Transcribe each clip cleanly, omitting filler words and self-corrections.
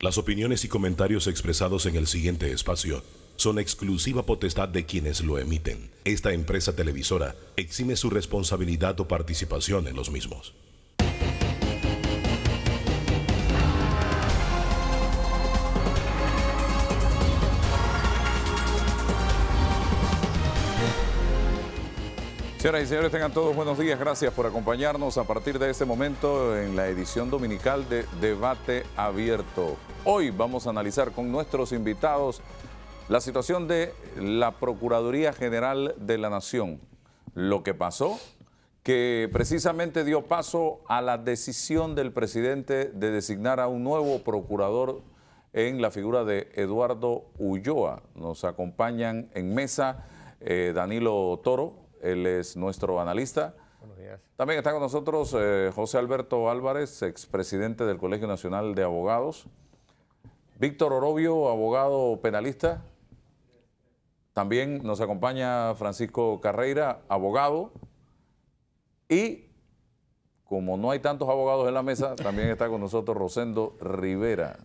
Las opiniones y comentarios expresados en el siguiente espacio son exclusiva potestad de quienes lo emiten. Esta empresa televisora exime su responsabilidad o participación en los mismos. Señoras y señores, tengan todos buenos días. Gracias por acompañarnos a partir de este momento en la edición dominical de Debate Abierto. Hoy vamos a analizar con nuestros invitados la situación de la Procuraduría General de la Nación. Lo que pasó, que precisamente dio paso a la decisión del presidente de designar a un nuevo procurador en la figura de Eduardo Ulloa. Nos acompañan en mesa Danilo Toro. Él es nuestro analista. Buenos días. También está con nosotros José Alberto Álvarez, expresidente del Colegio Nacional de Abogados. Víctor Orobio, abogado penalista. También nos acompaña Francisco Carreira, abogado. Y como no hay tantos abogados en la mesa, también está con nosotros Rosendo Rivera,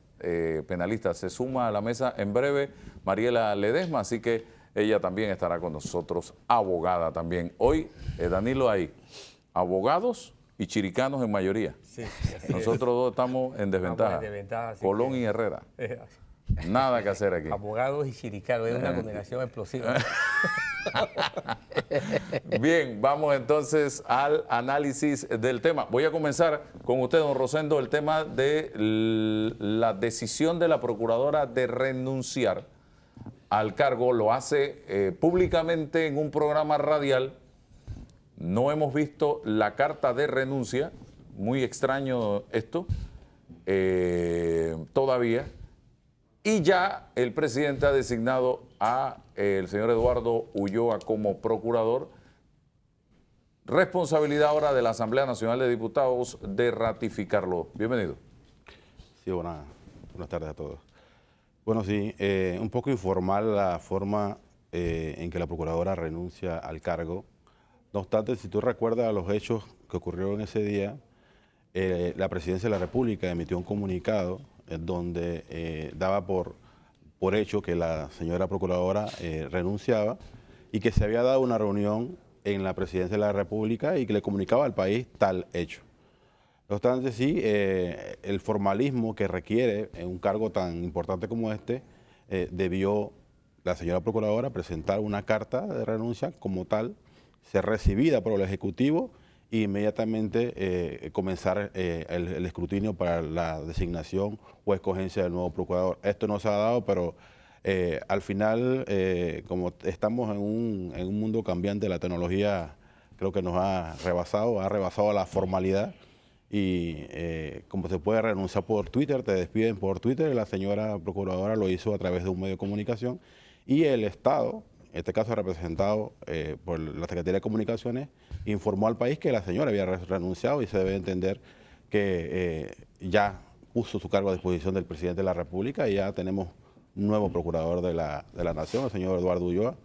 penalista. Se suma a la mesa en breve Mariela Ledesma, así que ella también estará con nosotros, abogada también. Hoy, Danilo, hay abogados y chiricanos en mayoría. Sí, nosotros dos estamos en desventaja. Colón y Herrera. Nada que hacer aquí. Abogados y chiricanos, es una combinación explosiva. Bien, vamos entonces al análisis del tema. Voy a comenzar con usted, don Rosendo, el tema de la decisión de la procuradora de renunciar al cargo. Lo hace públicamente en un programa radial. No hemos visto la carta de renuncia, muy extraño esto, todavía. Y ya el presidente ha designado a el señor Eduardo Ulloa como procurador. Responsabilidad ahora de la Asamblea Nacional de Diputados de ratificarlo. Bienvenido. Sí, buenas tardes a todos. Bueno, sí, un poco informal la forma en que la procuradora renuncia al cargo. No obstante, si tú recuerdas los hechos que ocurrieron ese día, la Presidencia de la República emitió un comunicado donde daba por hecho que la señora procuradora renunciaba y que se había dado una reunión en la Presidencia de la República y que le comunicaba al país tal hecho. No obstante, sí, el formalismo que requiere en un cargo tan importante como este, debió la señora procuradora presentar una carta de renuncia como tal, ser recibida por el Ejecutivo e inmediatamente comenzar el escrutinio para la designación o escogencia del nuevo procurador. Esto no se ha dado, pero al final, como estamos en un mundo cambiante, la tecnología creo que nos ha rebasado la formalidad. Y como se puede renunciar por Twitter, te despiden por Twitter, la señora procuradora lo hizo a través de un medio de comunicación y el Estado, en este caso representado por la Secretaría de Comunicaciones, informó al país que la señora había renunciado y se debe entender que ya puso su cargo a disposición del presidente de la República y ya tenemos un nuevo procurador de la Nación, el señor Eduardo Ulloa,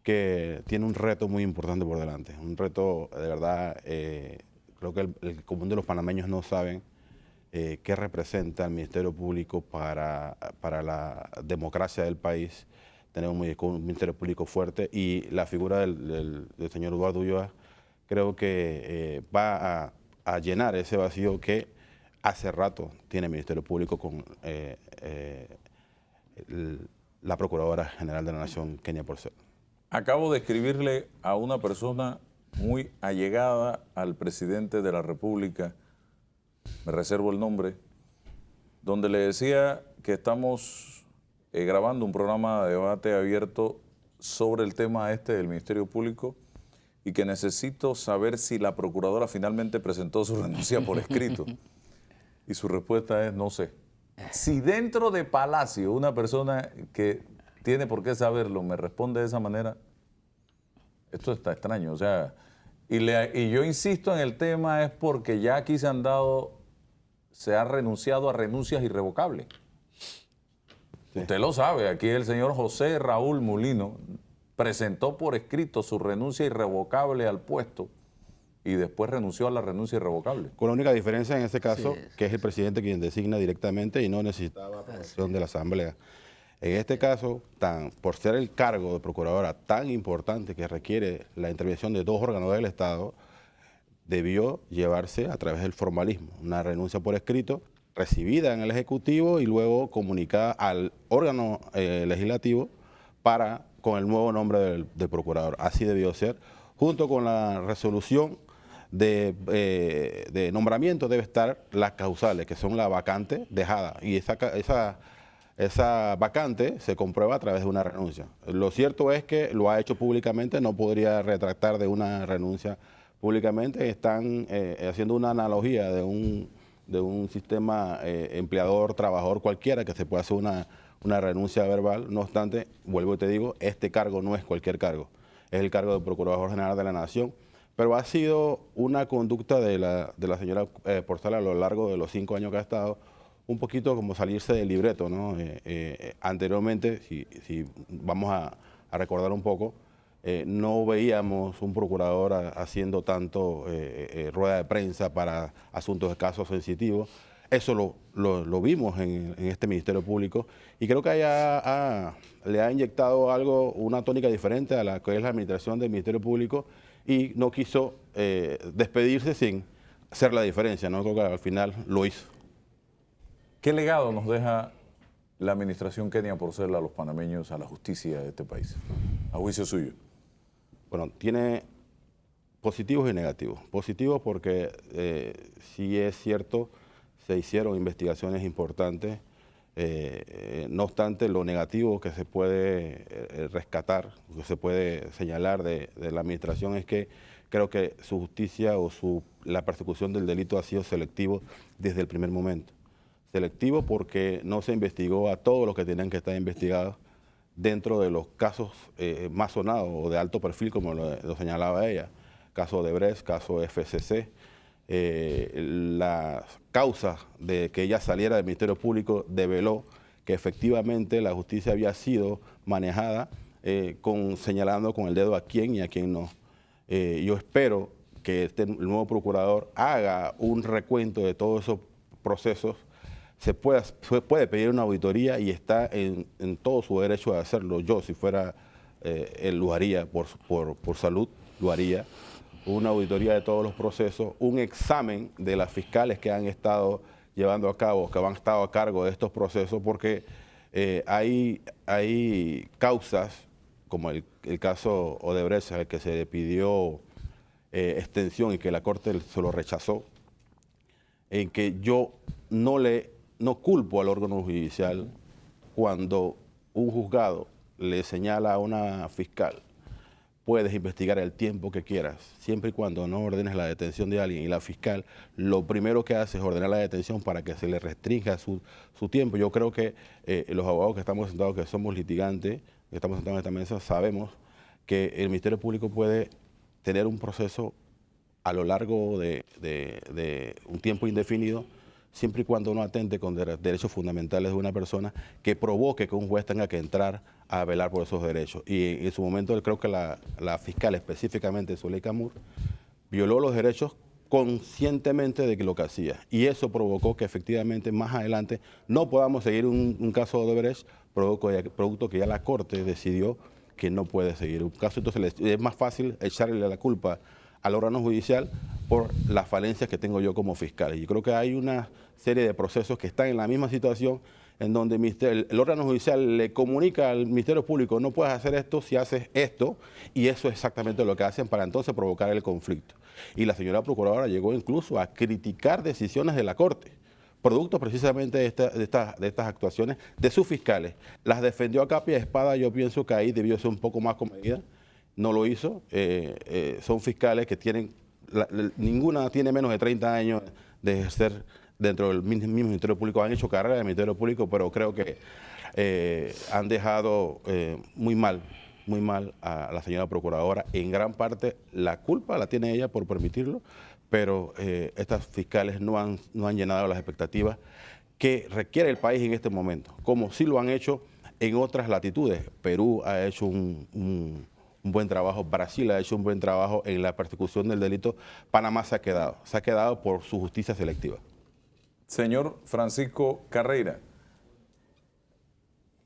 que tiene un reto muy importante por delante, un reto de verdad. Creo que el común de los panameños no saben qué representa el Ministerio Público para la democracia del país. Tenemos un Ministerio Público fuerte y la figura del señor Eduardo Ulloa creo que va a llenar ese vacío que hace rato tiene el Ministerio Público con la Procuradora General de la Nación, Kenia Porcel. Acabo de escribirle a una persona muy allegada al presidente de la República, me reservo el nombre, donde le decía que estamos grabando un programa de debate abierto sobre el tema del Ministerio Público y que necesito saber si la procuradora finalmente presentó su renuncia por escrito. Y su respuesta es no sé. Si dentro de Palacio una persona que tiene por qué saberlo me responde de esa manera, esto está extraño. O sea, y yo insisto en el tema es porque ya aquí se ha renunciado a renuncias irrevocables. Sí. Usted lo sabe, aquí el señor José Raúl Mulino presentó por escrito su renuncia irrevocable al puesto y después renunció a la renuncia irrevocable. Con la única diferencia en este caso, Sí. que es el presidente quien designa directamente y no necesitaba aprobación de la Asamblea. En este caso, por ser el cargo de procuradora tan importante que requiere la intervención de 2 órganos del Estado, debió llevarse a través del formalismo, una renuncia por escrito, recibida en el Ejecutivo y luego comunicada al órgano legislativo con el nuevo nombre del procurador. Así debió ser, junto con la resolución de nombramiento debe estar las causales, que son la vacante dejada, y esa vacante se comprueba a través de una renuncia. Lo cierto es que lo ha hecho públicamente, no podría retractar de una renuncia públicamente. Están haciendo una analogía de un sistema empleador-trabajador cualquiera, que se puede hacer una renuncia verbal. No obstante, vuelvo y te digo, este cargo no es cualquier cargo, es el cargo de Procurador General de la Nación, pero ha sido una conducta de la señora Porcel a lo largo de los 5 años que ha estado, un poquito como salirse del libreto, ¿no? Anteriormente, si vamos a recordar un poco, no veíamos un procurador haciendo tanto rueda de prensa para asuntos de casos sensitivos. Eso lo vimos en este Ministerio Público, y creo que le ha inyectado una tónica diferente a la que es la administración del Ministerio Público, y no quiso despedirse sin hacer la diferencia, ¿no? Creo que al final lo hizo. ¿Qué legado nos deja la administración Kenia Porcel a los panameños, a la justicia de este país, a juicio suyo? Bueno, tiene positivos y negativos. Positivos porque sí es cierto, se hicieron investigaciones importantes. No obstante, lo negativo que se puede rescatar, que se puede señalar de la administración, es que creo que su justicia o la persecución del delito ha sido selectivo desde el primer momento. Selectivo porque no se investigó a todos los que tenían que estar investigados dentro de los casos más sonados o de alto perfil, como lo señalaba ella. Caso de Odebrecht, caso FCC. Las causas de que ella saliera del Ministerio Público develó que efectivamente la justicia había sido manejada señalando con el dedo a quién y a quién no. Yo espero que el nuevo procurador haga un recuento de todos esos procesos. Se puede pedir una auditoría y está en todo su derecho de hacerlo. Yo, si fuera él, lo haría por salud, lo haría. Una auditoría de todos los procesos, un examen de las fiscales que han estado llevando a cabo, que han estado a cargo de estos procesos, porque hay causas, como el caso Odebrecht, al que se le pidió extensión y que la Corte se lo rechazó, en que yo no culpo al órgano judicial cuando un juzgado le señala a una fiscal: puedes investigar el tiempo que quieras, siempre y cuando no ordenes la detención de alguien. Y la fiscal lo primero que hace es ordenar la detención para que se le restrinja su tiempo. Yo creo que los abogados que estamos sentados, que somos litigantes, que estamos sentados en esta mesa, sabemos que el Ministerio Público puede tener un proceso a lo largo de un tiempo indefinido, siempre y cuando no atente con derechos fundamentales de una persona, que provoque que un juez tenga que entrar a velar por esos derechos. Y en su momento creo que la fiscal, específicamente Zuleika Moore, violó los derechos conscientemente de lo que hacía. Y eso provocó que efectivamente más adelante no podamos seguir un caso de Odebrecht, producto que ya la Corte decidió que no puede seguir un caso. Entonces es más fácil echarle la culpa al órgano judicial por las falencias que tengo yo como fiscal. Y creo que hay una serie de procesos que están en la misma situación, en donde el órgano judicial le comunica al Ministerio Público: no puedes hacer esto si haces esto, y eso es exactamente lo que hacen para entonces provocar el conflicto. Y la señora Procuradora llegó incluso a criticar decisiones de la Corte, producto precisamente de estas actuaciones de sus fiscales. Las defendió a capa y a espada. Yo pienso que ahí debió ser un poco más comedida. No lo hizo. Son fiscales que ninguna tiene menos de 30 años de ejercer dentro del mismo Ministerio Público. Han hecho carrera en el Ministerio Público, pero creo que han dejado muy mal a la señora Procuradora. En gran parte la culpa la tiene ella por permitirlo, pero estas fiscales no han llenado las expectativas que requiere el país en este momento, como sí lo han hecho en otras latitudes. Perú ha hecho un un buen trabajo, Brasil ha hecho un buen trabajo en la persecución del delito. Panamá se ha quedado por su justicia selectiva. Señor Francisco Carreira,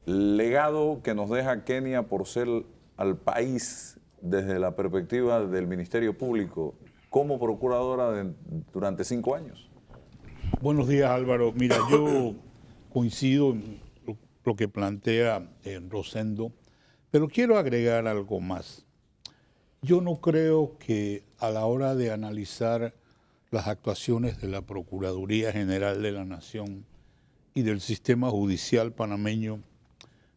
legado que nos deja Kenia por ser al país desde la perspectiva del Ministerio Público como procuradora durante 5 años. Buenos días, Álvaro. Mira, yo coincido en lo que plantea Rosendo, pero quiero agregar algo más. Yo no creo que a la hora de analizar las actuaciones de la Procuraduría General de la Nación y del sistema judicial panameño,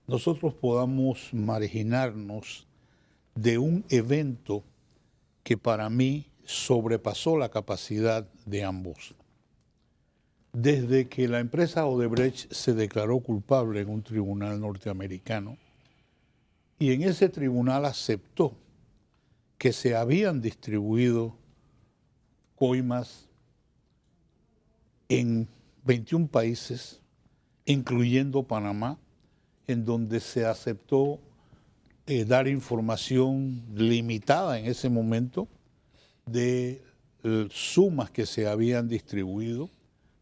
nosotros podamos marginarnos de un evento que para mí sobrepasó la capacidad de ambos. Desde que la empresa Odebrecht se declaró culpable en un tribunal norteamericano, y en ese tribunal aceptó que se habían distribuido coimas en 21 países, incluyendo Panamá, en donde se aceptó dar información limitada en ese momento de sumas que se habían distribuido,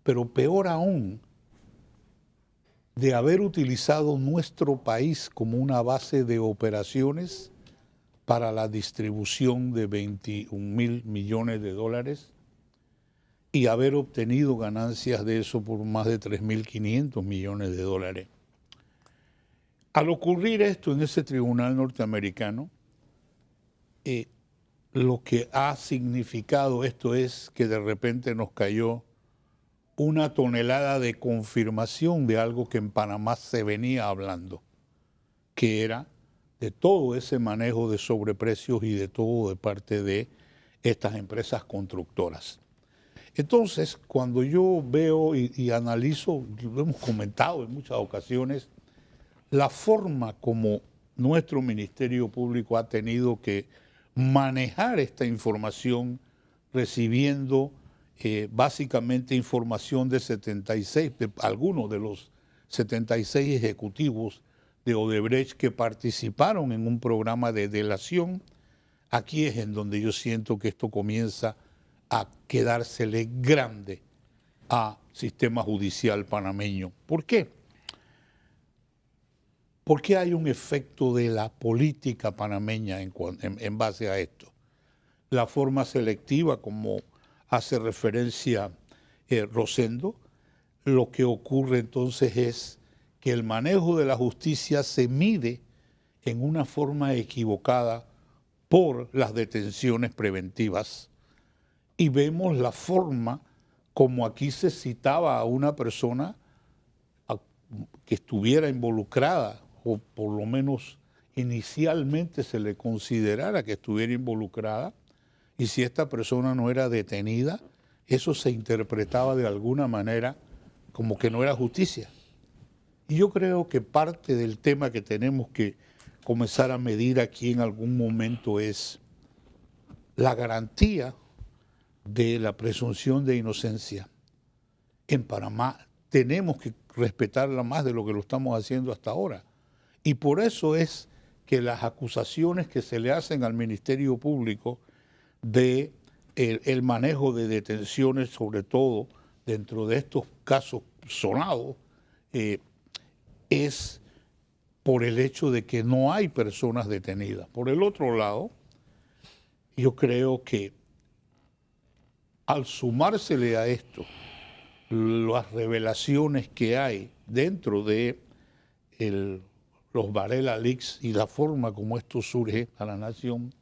pero peor aún, de haber utilizado nuestro país como una base de operaciones para la distribución de 21.000 millones de dólares y haber obtenido ganancias de eso por más de 3.500 millones de dólares. Al ocurrir esto en ese tribunal norteamericano, lo que ha significado esto es que de repente nos cayó una tonelada de confirmación de algo que en Panamá se venía hablando, que era de todo ese manejo de sobreprecios y de todo de parte de estas empresas constructoras. Entonces, cuando yo veo y analizo, lo hemos comentado en muchas ocasiones, la forma como nuestro Ministerio Público ha tenido que manejar esta información recibiendo básicamente información de 76, de algunos de los 76 ejecutivos de Odebrecht que participaron en un programa de delación. Aquí es en donde yo siento que esto comienza a quedársele grande al sistema judicial panameño. ¿Por qué? Porque hay un efecto de la política panameña en base a esto. La forma selectiva, como hace referencia Rosendo, lo que ocurre entonces es que el manejo de la justicia se mide en una forma equivocada por las detenciones preventivas. Y vemos la forma como aquí se citaba a una persona que estuviera involucrada, o por lo menos inicialmente se le considerara que estuviera involucrada, y si esta persona no era detenida, eso se interpretaba de alguna manera como que no era justicia. Y yo creo que parte del tema que tenemos que comenzar a medir aquí en algún momento es la garantía de la presunción de inocencia. En Panamá tenemos que respetarla más de lo que lo estamos haciendo hasta ahora. Y por eso es que las acusaciones que se le hacen al Ministerio Público de el manejo de detenciones, sobre todo dentro de estos casos sonados, es por el hecho de que no hay personas detenidas. Por el otro lado, yo creo que al sumársele a esto las revelaciones que hay dentro de los Varela Leaks y la forma como esto surge a la nación,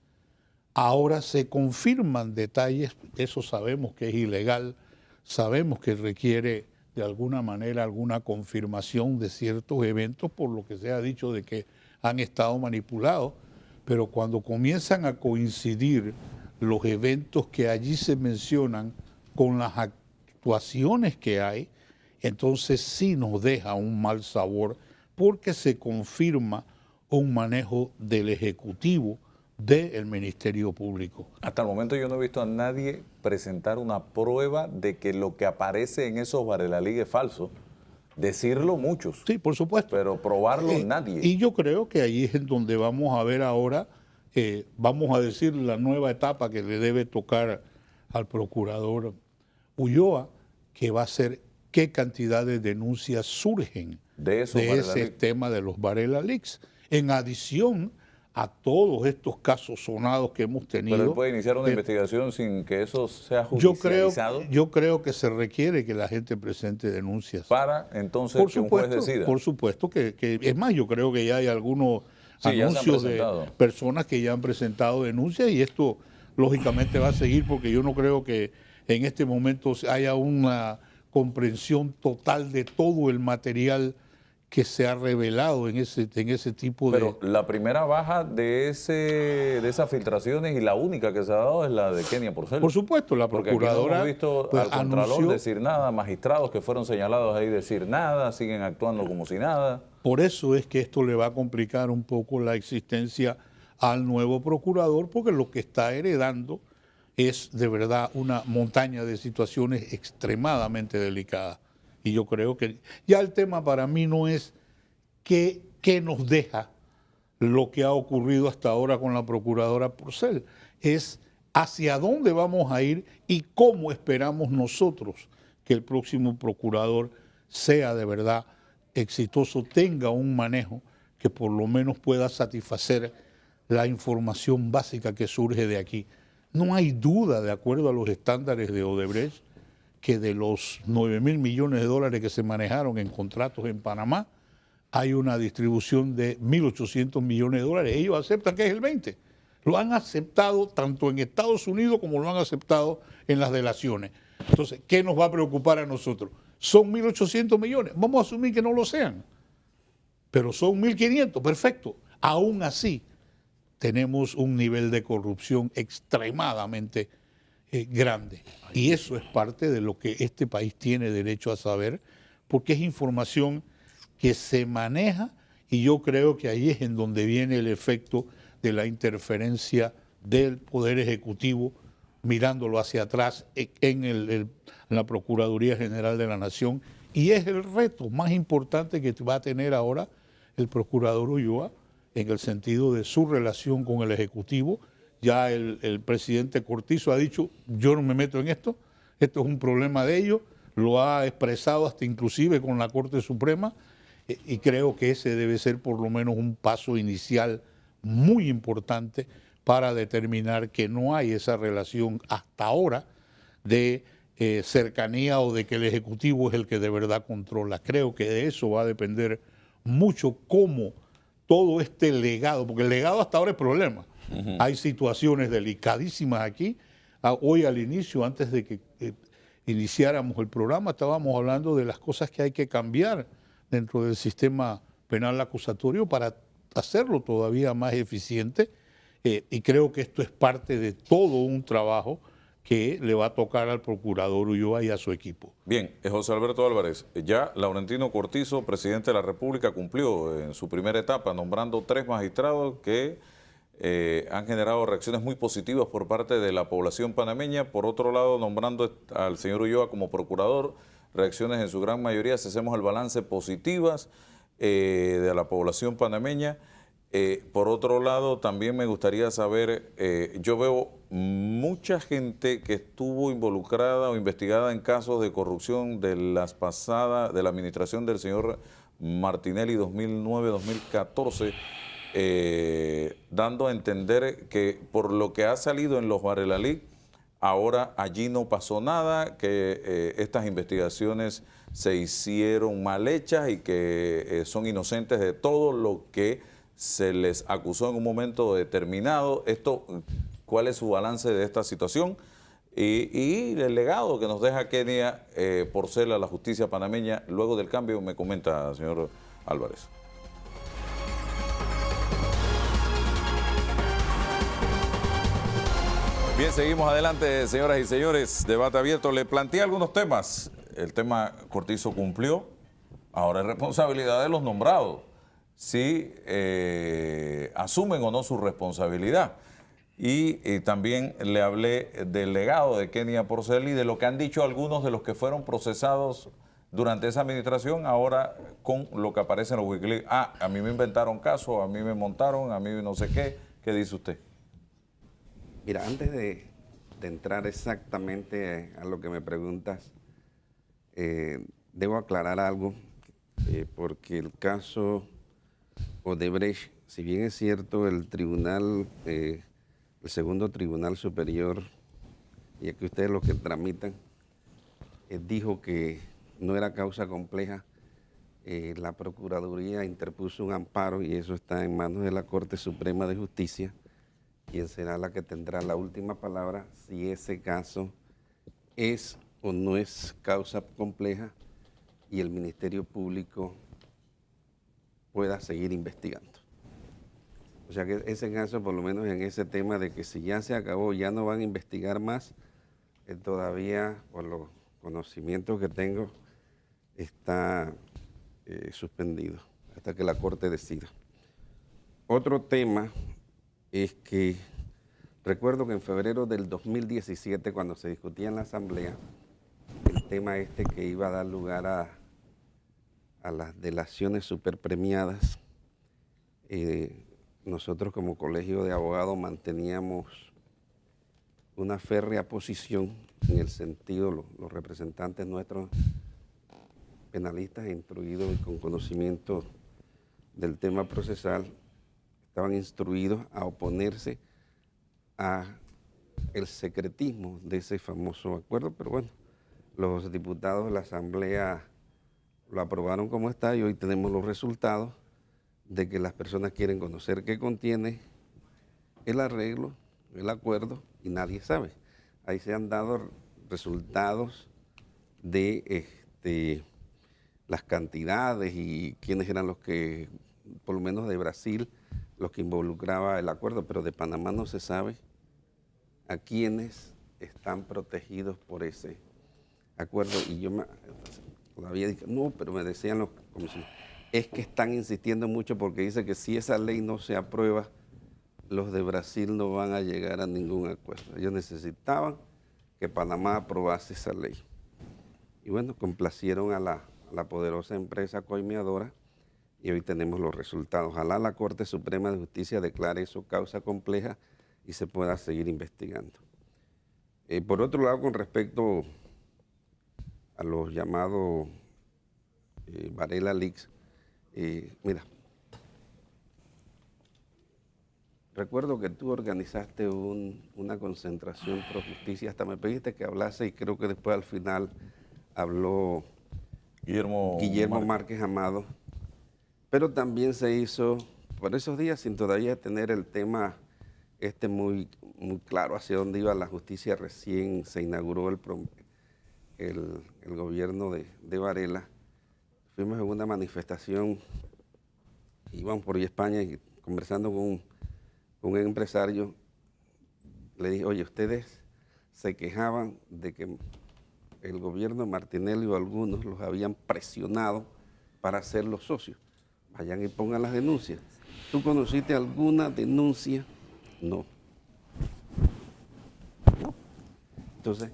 ahora se confirman detalles, eso sabemos que es ilegal, sabemos que requiere de alguna manera alguna confirmación de ciertos eventos por lo que se ha dicho de que han estado manipulados, pero cuando comienzan a coincidir los eventos que allí se mencionan con las actuaciones que hay, entonces sí nos deja un mal sabor porque se confirma un manejo del Ejecutivo del Ministerio Público. Hasta el momento yo no he visto a nadie presentar una prueba de que lo que aparece en esos Varela Leaks es falso. Decirlo muchos. Sí, por supuesto. Pero probarlo nadie. Y yo creo que ahí es en donde vamos a ver ahora vamos a decir, la nueva etapa que le debe tocar al procurador Ulloa, que va a ser qué cantidad de denuncias surgen de ese tema de los Varela Leaks, en adición a todos estos casos sonados que hemos tenido. Pero él puede iniciar una investigación sin que eso sea yo judicializado. creo que se requiere que la gente presente denuncias. Para entonces que un juez decida. Por supuesto que es más, yo creo que ya hay algunos anuncios de personas que ya han presentado denuncias y esto lógicamente va a seguir porque yo no creo que en este momento haya una comprensión total de todo el material que se ha revelado en ese tipo de... Pero la primera baja de esas filtraciones y la única que se ha dado es la de Kenia Porcel. Por supuesto, la procuradora... Porque aquí no hemos visto al Contralor decir nada, magistrados que fueron señalados ahí decir nada, siguen actuando como si nada. Por eso es que esto le va a complicar un poco la existencia al nuevo procurador, porque lo que está heredando es de verdad una montaña de situaciones extremadamente delicadas. Y yo creo que ya el tema para mí no es qué nos deja lo que ha ocurrido hasta ahora con la procuradora Porcel, es hacia dónde vamos a ir y cómo esperamos nosotros que el próximo procurador sea de verdad exitoso, tenga un manejo que por lo menos pueda satisfacer la información básica que surge de aquí. No hay duda, de acuerdo a los estándares de Odebrecht, que de los 9.000 millones de dólares que se manejaron en contratos en Panamá, hay una distribución de 1.800 millones de dólares. Ellos aceptan que es el 20%. Lo han aceptado tanto en Estados Unidos como lo han aceptado en las delaciones. Entonces, ¿qué nos va a preocupar a nosotros? Son 1.800 millones. Vamos a asumir que no lo sean. Pero son 1.500, perfecto. Aún así, tenemos un nivel de corrupción extremadamente grande. Y eso es parte de lo que este país tiene derecho a saber, porque es información que se maneja y yo creo que ahí es en donde viene el efecto de la interferencia del Poder Ejecutivo mirándolo hacia atrás en la Procuraduría General de la Nación. Y es el reto más importante que va a tener ahora el procurador Ulloa en el sentido de su relación con el Ejecutivo. Ya el presidente Cortizo ha dicho, yo no me meto en esto es un problema de ellos, lo ha expresado hasta inclusive con la Corte Suprema, y creo que ese debe ser por lo menos un paso inicial muy importante para determinar que no hay esa relación hasta ahora de cercanía o de que el Ejecutivo es el que de verdad controla. Creo que de eso va a depender mucho cómo todo este legado, porque el legado hasta ahora es problema. Hay situaciones delicadísimas aquí. Hoy al inicio, antes de que iniciáramos el programa, estábamos hablando de las cosas que hay que cambiar dentro del sistema penal acusatorio para hacerlo todavía más eficiente. Y creo que esto es parte de todo un trabajo que le va a tocar al procurador Ulloa y a su equipo. Bien, José Alberto Álvarez, ya Laurentino Cortizo, presidente de la República, cumplió en su primera etapa nombrando 3 magistrados que han generado reacciones muy positivas por parte de la población panameña. Por otro lado, nombrando al señor Ulloa como procurador, reacciones en su gran mayoría, si hacemos el balance, positivas de la población panameña. Por otro lado, también me gustaría saber, yo veo mucha gente que estuvo involucrada o investigada en casos de corrupción de la administración del señor Martinelli 2009-2014, dando a entender que por lo que ha salido en los Varela Leaks, ahora allí no pasó nada, que estas investigaciones se hicieron mal hechas y que son inocentes de todo lo que se les acusó en un momento determinado. ¿Cuál es su balance de esta situación? Y el legado que nos deja Kenia Porcel a la justicia panameña luego del cambio, me comenta, señor Álvarez. Bien, seguimos adelante, señoras y señores. Debate abierto. Le planteé algunos temas. El tema Cortizo cumplió. Ahora es responsabilidad de los nombrados si asumen o no su responsabilidad. Y también le hablé del legado de Kenia Porcel y de lo que han dicho algunos de los que fueron procesados durante esa administración, ahora con lo que aparece en los Wikileaks. A mí me inventaron casos, a mí me montaron, a mí no sé qué ¿Qué dice usted? Mira, antes de entrar exactamente a lo que me preguntas, debo aclarar algo, porque el caso Odebrecht, si bien es cierto, el segundo Tribunal Superior, y aquí ustedes los que tramitan, dijo que no era causa compleja, la Procuraduría interpuso un amparo y eso está en manos de la Corte Suprema de Justicia, quien será la que tendrá la última palabra si ese caso es o no es causa compleja y el Ministerio Público pueda seguir investigando. O sea que ese caso, por lo menos en ese tema de que si ya se acabó, ya no van a investigar más, todavía, por los conocimientos que tengo, está suspendido hasta que la Corte decida. Otro tema es que recuerdo que en febrero del 2017, cuando se discutía en la Asamblea, el tema que iba a dar lugar a las delaciones superpremiadas, nosotros como colegio de abogados manteníamos una férrea posición en el sentido, los representantes nuestros penalistas instruidos y con conocimiento del tema procesal estaban instruidos a oponerse a el secretismo de ese famoso acuerdo, pero bueno, los diputados de la Asamblea lo aprobaron como está y hoy tenemos los resultados de que las personas quieren conocer qué contiene el arreglo, el acuerdo, y nadie sabe. Ahí se han dado resultados de las cantidades y quiénes eran los que, por lo menos de Brasil, los que involucraba el acuerdo, pero de Panamá no se sabe a quiénes están protegidos por ese acuerdo. Y yo todavía dije, no, pero me decían los comisionados, es que están insistiendo mucho porque dice que si esa ley no se aprueba, los de Brasil no van a llegar a ningún acuerdo. Ellos necesitaban que Panamá aprobase esa ley. Y bueno, complacieron a la poderosa empresa coimeadora y hoy tenemos los resultados. Ojalá la Corte Suprema de Justicia declare eso causa compleja y se pueda seguir investigando. Por otro lado, con respecto a los llamados Varela Leaks, mira, recuerdo que tú organizaste una concentración pro justicia, hasta me pediste que hablase y creo que después al final habló Guillermo Márquez Amado, pero también se hizo por esos días sin todavía tener el tema muy, muy claro hacia dónde iba la justicia. Recién se inauguró el gobierno de Varela. Fuimos en una manifestación, íbamos por España y conversando con un empresario, le dije, oye, ustedes se quejaban de que el gobierno de Martinelli o algunos los habían presionado para ser los socios. Vayan y pongan las denuncias. ¿Tú conociste alguna denuncia? No. Entonces,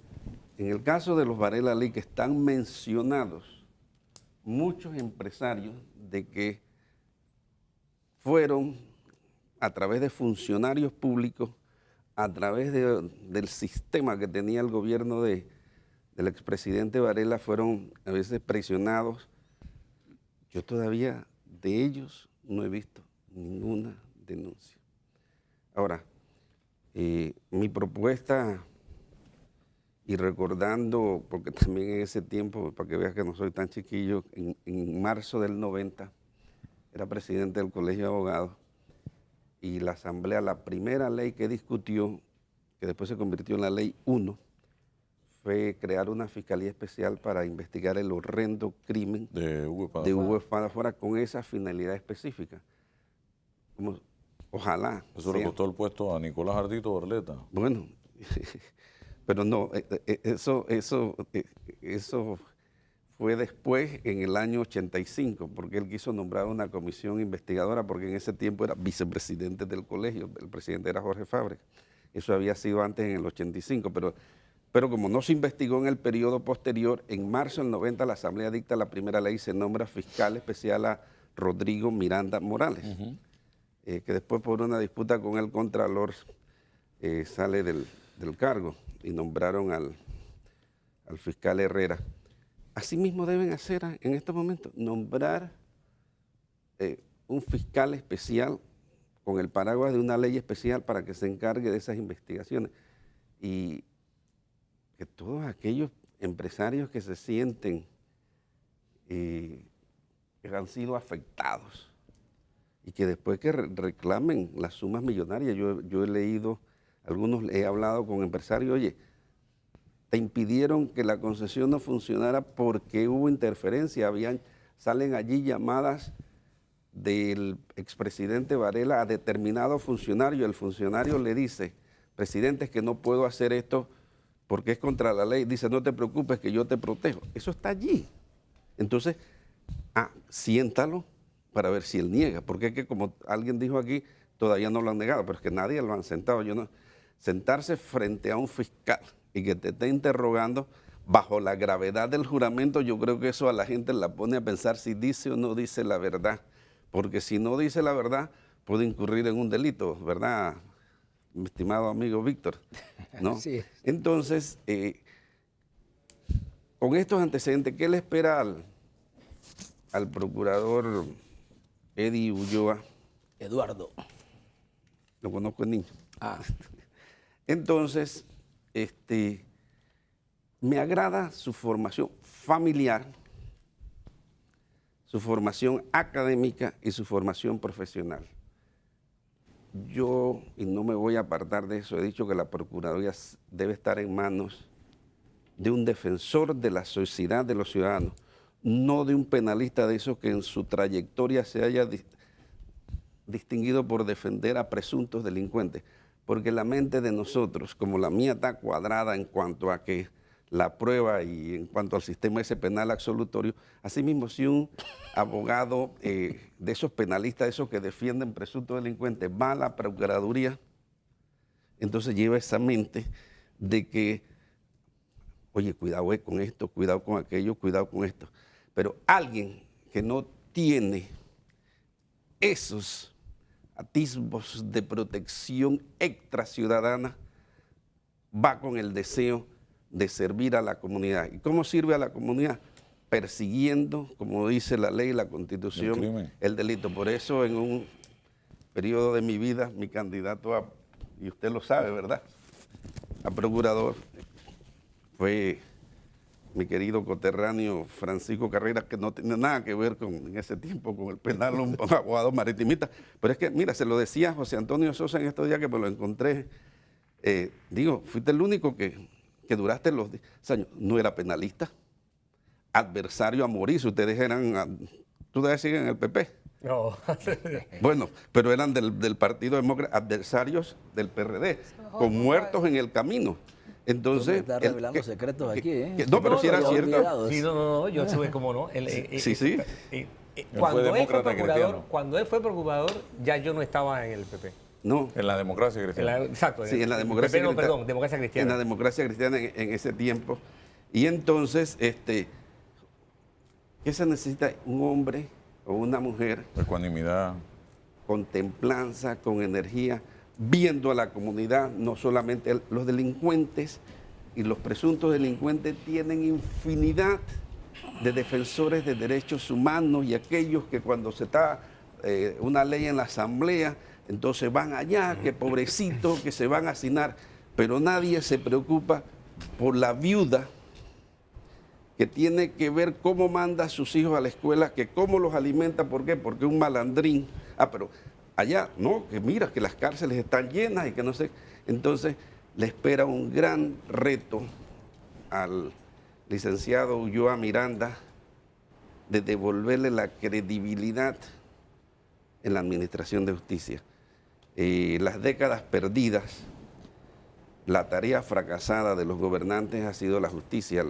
en el caso de los Varela Leaks, están mencionados muchos empresarios de que fueron a través de funcionarios públicos, a través del sistema que tenía el gobierno del expresidente Varela, fueron a veces presionados. Yo todavía de ellos no he visto ninguna denuncia. Ahora, mi propuesta, y recordando, porque también en ese tiempo, para que veas que no soy tan chiquillo, en marzo del 90, era presidente del Colegio de Abogados, y la Asamblea, la primera ley que discutió, que después se convirtió en la Ley 1, fue crear una fiscalía especial para investigar el horrendo crimen de Hugo Espadafora con esa finalidad específica. Ojalá. Eso le costó el puesto a Nicolás Ardito Barleta. Bueno, pero no, eso fue después, en el año 85, porque él quiso nombrar una comisión investigadora, porque en ese tiempo era vicepresidente del colegio, el presidente era Jorge Fábrega. Eso había sido antes, en el 85, pero como no se investigó en el periodo posterior, en marzo del 90 la Asamblea dicta la primera ley y se nombra fiscal especial a Rodrigo Miranda Morales. que después por una disputa con el Contralor sale del cargo y nombraron al fiscal Herrera. Asimismo deben hacer en estos momentos, nombrar un fiscal especial con el paraguas de una ley especial para que se encargue de esas investigaciones. Y que todos aquellos empresarios que se sienten que han sido afectados y que después que reclamen las sumas millonarias, yo he leído, he hablado con empresarios, oye, te impidieron que la concesión no funcionara porque hubo interferencia, salen allí llamadas del expresidente Varela a determinado funcionario, el funcionario le dice, presidente, es que no puedo hacer esto porque es contra la ley, dice, no te preocupes que yo te protejo, eso está allí. Entonces, siéntalo para ver si él niega, porque es que como alguien dijo aquí, todavía no lo han negado, pero es que nadie lo han sentado, sentarse frente a un fiscal y que te esté interrogando bajo la gravedad del juramento, yo creo que eso a la gente la pone a pensar si dice o no dice la verdad, porque si no dice la verdad puede incurrir en un delito, ¿verdad, mi estimado amigo Víctor? ¿No? Sí. Entonces, con estos antecedentes, ¿qué le espera al procurador Eddie Ulloa? Eduardo. Lo conozco el niño. Entonces, me agrada su formación familiar, su formación académica y su formación profesional. Yo, y no me voy a apartar de eso, he dicho que la Procuraduría debe estar en manos de un defensor de la sociedad de los ciudadanos, no de un penalista de esos que en su trayectoria se haya distinguido por defender a presuntos delincuentes, porque la mente de nosotros, como la mía, está cuadrada en cuanto a que la prueba y en cuanto al sistema ese penal absolutorio. Asimismo, si un abogado de esos penalistas, esos que defienden presuntos delincuentes, va a la Procuraduría, entonces lleva esa mente de que, oye, cuidado con esto, cuidado con aquello, cuidado con esto. Pero alguien que no tiene esos atisbos de protección extraciudadana va con el deseo de servir a la comunidad. ¿Y cómo sirve a la comunidad? Persiguiendo, como dice la ley y la Constitución, el delito. Por eso en un periodo de mi vida, mi candidato y usted lo sabe, ¿verdad?, a procurador fue mi querido coterráneo Francisco Carreras, que no tiene nada que ver en ese tiempo con el penal, un abogado maritimista. Pero es que, mira, se lo decía José Antonio Sosa en estos días que me lo encontré. Fuiste el único que duraste los 10 años. No era penalista, adversario a morir. Ustedes eran, tú debes seguir en el PP. No. Bueno, pero eran del Partido Demócrata, adversarios del PRD, con muertos en el camino. Entonces, está revelando secretos aquí, ¿eh? No, pero si era cierto. Sí, no, yo estuve como no. Sí. Cuando él fue procurador, ya yo no estaba en el PP. No. En la democracia cristiana. Exacto. Sí, en la democracia PP, cristiana. perdón, democracia cristiana. En la democracia cristiana en ese tiempo. Y entonces, ¿qué se necesita? Un hombre o una mujer. Ecuanimidad. Con templanza, con energía, viendo a la comunidad, no solamente los delincuentes y los presuntos delincuentes tienen infinidad de defensores de derechos humanos y aquellos que cuando se está una ley en la asamblea, entonces van allá, que pobrecito, que se van a hacinar, pero nadie se preocupa por la viuda que tiene que ver cómo manda a sus hijos a la escuela, que cómo los alimenta, ¿por qué? Porque un malandrín, pero allá, no, que mira que las cárceles están llenas y que no sé, entonces le espera un gran reto al licenciado Ulloa Miranda de devolverle la credibilidad en la administración de justicia. Las décadas perdidas, la tarea fracasada de los gobernantes ha sido la justicia.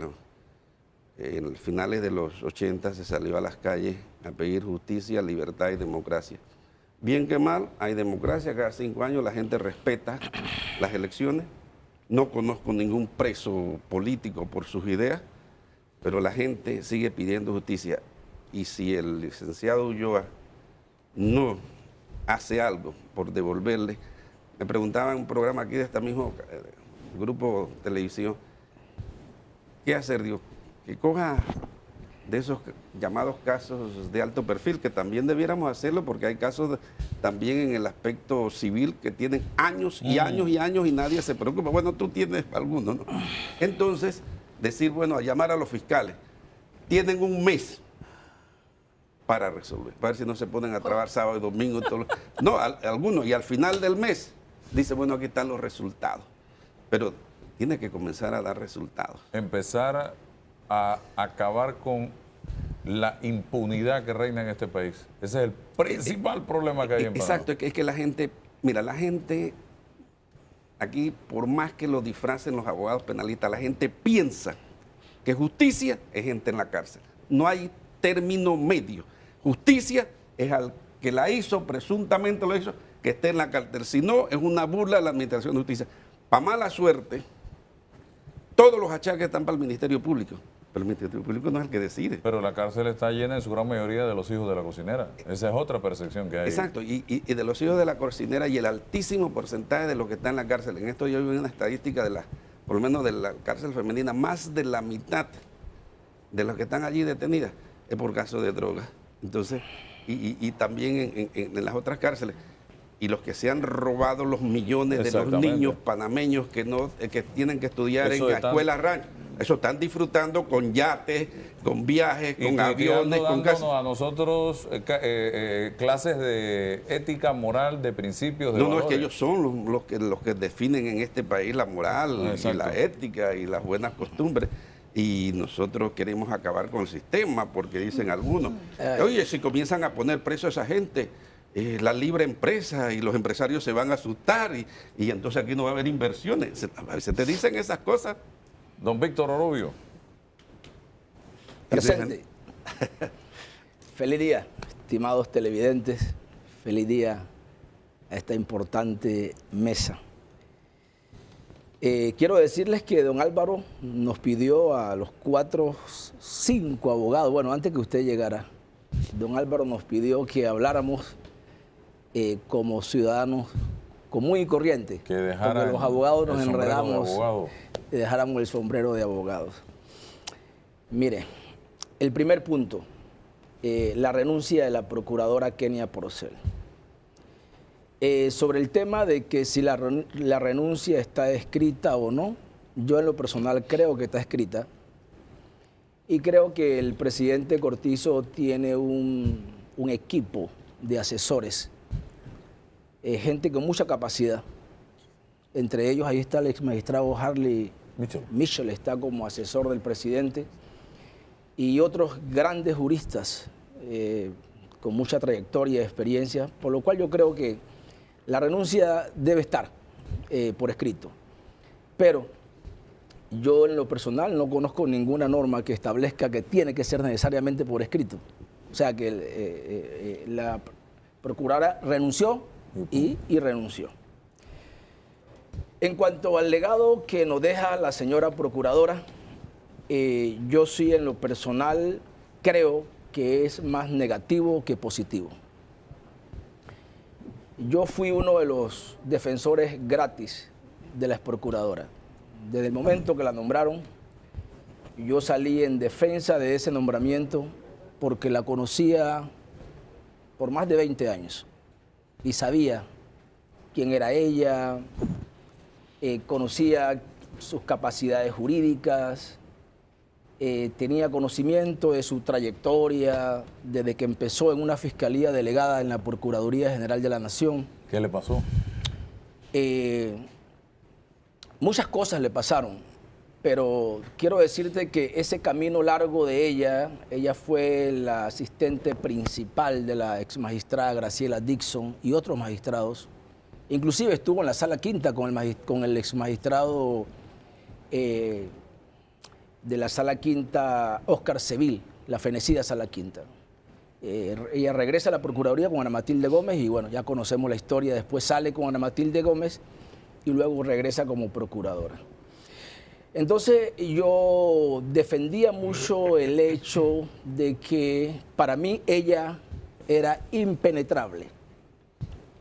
En finales de los 80 se salió a las calles a pedir justicia, libertad y democracia. Bien que mal, hay democracia, cada 5 años la gente respeta las elecciones. No conozco ningún preso político por sus ideas, pero la gente sigue pidiendo justicia. Y si el licenciado Ulloa no hace algo por devolverle. Me preguntaba en un programa aquí de este mismo grupo televisivo, ¿qué hacer? Digo, que coja de esos llamados casos de alto perfil, que también debiéramos hacerlo porque hay casos también en el aspecto civil que tienen años y años y años y nadie se preocupa. Bueno, tú tienes algunos, ¿no? Entonces, decir, bueno, a llamar a los fiscales. Tienen un mes para resolver, para ver si no se ponen a trabajar sábado y domingo. No, algunos, y al final del mes dice, bueno, aquí están los resultados. Pero tiene que comenzar a dar resultados. Empezar a acabar con la impunidad que reina en este país. Ese es el principal problema que hay en Panamá. Exacto, es que la gente, mira, la gente, aquí por más que lo disfracen los abogados penalistas, la gente piensa que justicia es gente en la cárcel. No hay término medio. Justicia es al que la hizo, presuntamente lo hizo, que esté en la cárcel. Si no, es una burla de la administración de justicia. Para mala suerte, todos los achaques están para el Ministerio Público. Pero el Ministerio Público no es el que decide. Pero la cárcel está llena en su gran mayoría de los hijos de la cocinera. Esa es otra percepción que hay. Exacto, y de los hijos de la cocinera y el altísimo porcentaje de los que están en la cárcel. En esto yo vi una estadística por lo menos de la cárcel femenina, más de la mitad de los que están allí detenidas es por caso de droga. Entonces, y también en las otras cárceles. Y los que se han robado los millones de los niños panameños que tienen que estudiar en la escuela ranch. Eso están disfrutando con yates, con viajes, con aviones, con casas. A nosotros clases de ética, moral, de principios, de valores. Es que ellos son los que definen en este país la moral y la ética y las buenas costumbres. Y nosotros queremos acabar con el sistema porque dicen algunos, oye, si comienzan a poner preso a esa gente, la libre empresa y los empresarios se van a asustar y entonces aquí no va a haber inversiones. A veces te dicen esas cosas. Don Víctor Orubio. Presente. Feliz día, estimados televidentes. Feliz día a esta importante mesa. Quiero decirles que don Álvaro nos pidió a los 5 abogados, bueno, antes que usted llegara, don Álvaro nos pidió que habláramos como ciudadanos común y corriente, que dejaran porque los abogados nos el sombrero enredamos de abogado. y dejáramos el sombrero de abogados. Mire, el primer punto, la renuncia de la procuradora Kenia Porcel. Sobre el tema de que si la renuncia está escrita o no, yo en lo personal creo que está escrita y creo que el presidente Cortizo tiene un equipo de asesores, gente con mucha capacidad. Entre ellos ahí está el ex magistrado Harley Mitchell, está como asesor del presidente, y otros grandes juristas con mucha trayectoria y experiencia, por lo cual yo creo que la renuncia debe estar por escrito. Pero yo en lo personal no conozco ninguna norma que establezca que tiene que ser necesariamente por escrito. O sea que la procuradora renunció y renunció. En cuanto al legado que nos deja la señora procuradora, yo sí en lo personal creo que es más negativo que positivo. Yo fui uno de los defensores gratis de la exprocuradora. Desde el momento que la nombraron, yo salí en defensa de ese nombramiento porque la conocía por más de 20 años y sabía quién era ella, conocía sus capacidades jurídicas, tenía conocimiento de su trayectoria desde que empezó en una fiscalía delegada en la Procuraduría General de la Nación. ¿Qué le pasó? Muchas cosas le pasaron, pero quiero decirte que ese camino largo de ella fue la asistente principal de la ex magistrada Graciela Dixon y otros magistrados. Inclusive estuvo en la Sala Quinta con el ex magistrado de la Sala Quinta, Óscar Seville, la fenecida Sala Quinta. Ella regresa a la Procuraduría con Ana Matilde Gómez y bueno, ya conocemos la historia. Después sale con Ana Matilde Gómez y luego regresa como procuradora. Entonces yo defendía mucho el hecho de que para mí ella era impenetrable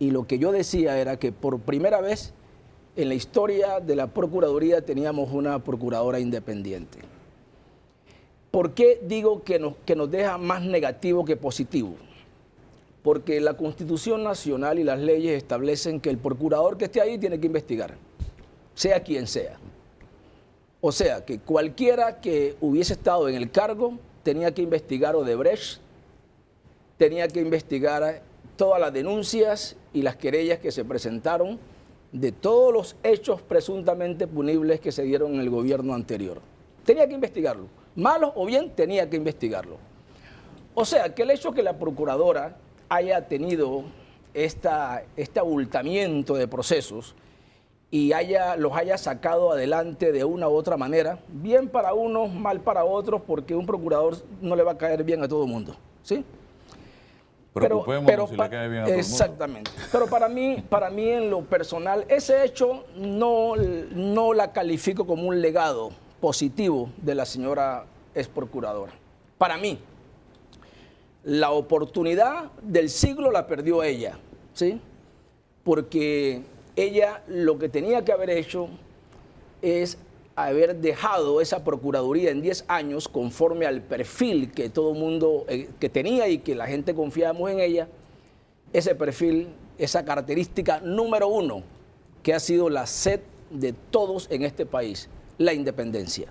Y lo que yo decía era que por primera vez en la historia de la Procuraduría teníamos una procuradora independiente. ¿Por qué digo que nos deja más negativo que positivo? Porque la Constitución Nacional y las leyes establecen que el procurador que esté ahí tiene que investigar, sea quien sea. O sea, que cualquiera que hubiese estado en el cargo tenía que investigar Odebrecht, tenía que investigar todas las denuncias y las querellas que se presentaron de todos los hechos presuntamente punibles que se dieron en el gobierno anterior. Tenía que investigarlo. Malo o bien, tenía que investigarlo. O sea, que el hecho que la procuradora haya tenido este abultamiento de procesos y los haya sacado adelante de una u otra manera, bien para unos, mal para otros, porque un procurador no le va a caer bien a todo el mundo, ¿sí? Preocupémonos si le cae bien a todo el mundo. Exactamente. Pero para mí en lo personal, ese hecho no la califico como un legado positivo de la señora ex procuradora. Para mí, la oportunidad del siglo la perdió ella, ¿sí? Porque ella lo que tenía que haber hecho es haber dejado esa procuraduría en 10 años conforme al perfil que todo el mundo que tenía y que la gente confiábamos en ella, ese perfil, esa característica número 1 que ha sido la sed de todos en este país, la independencia.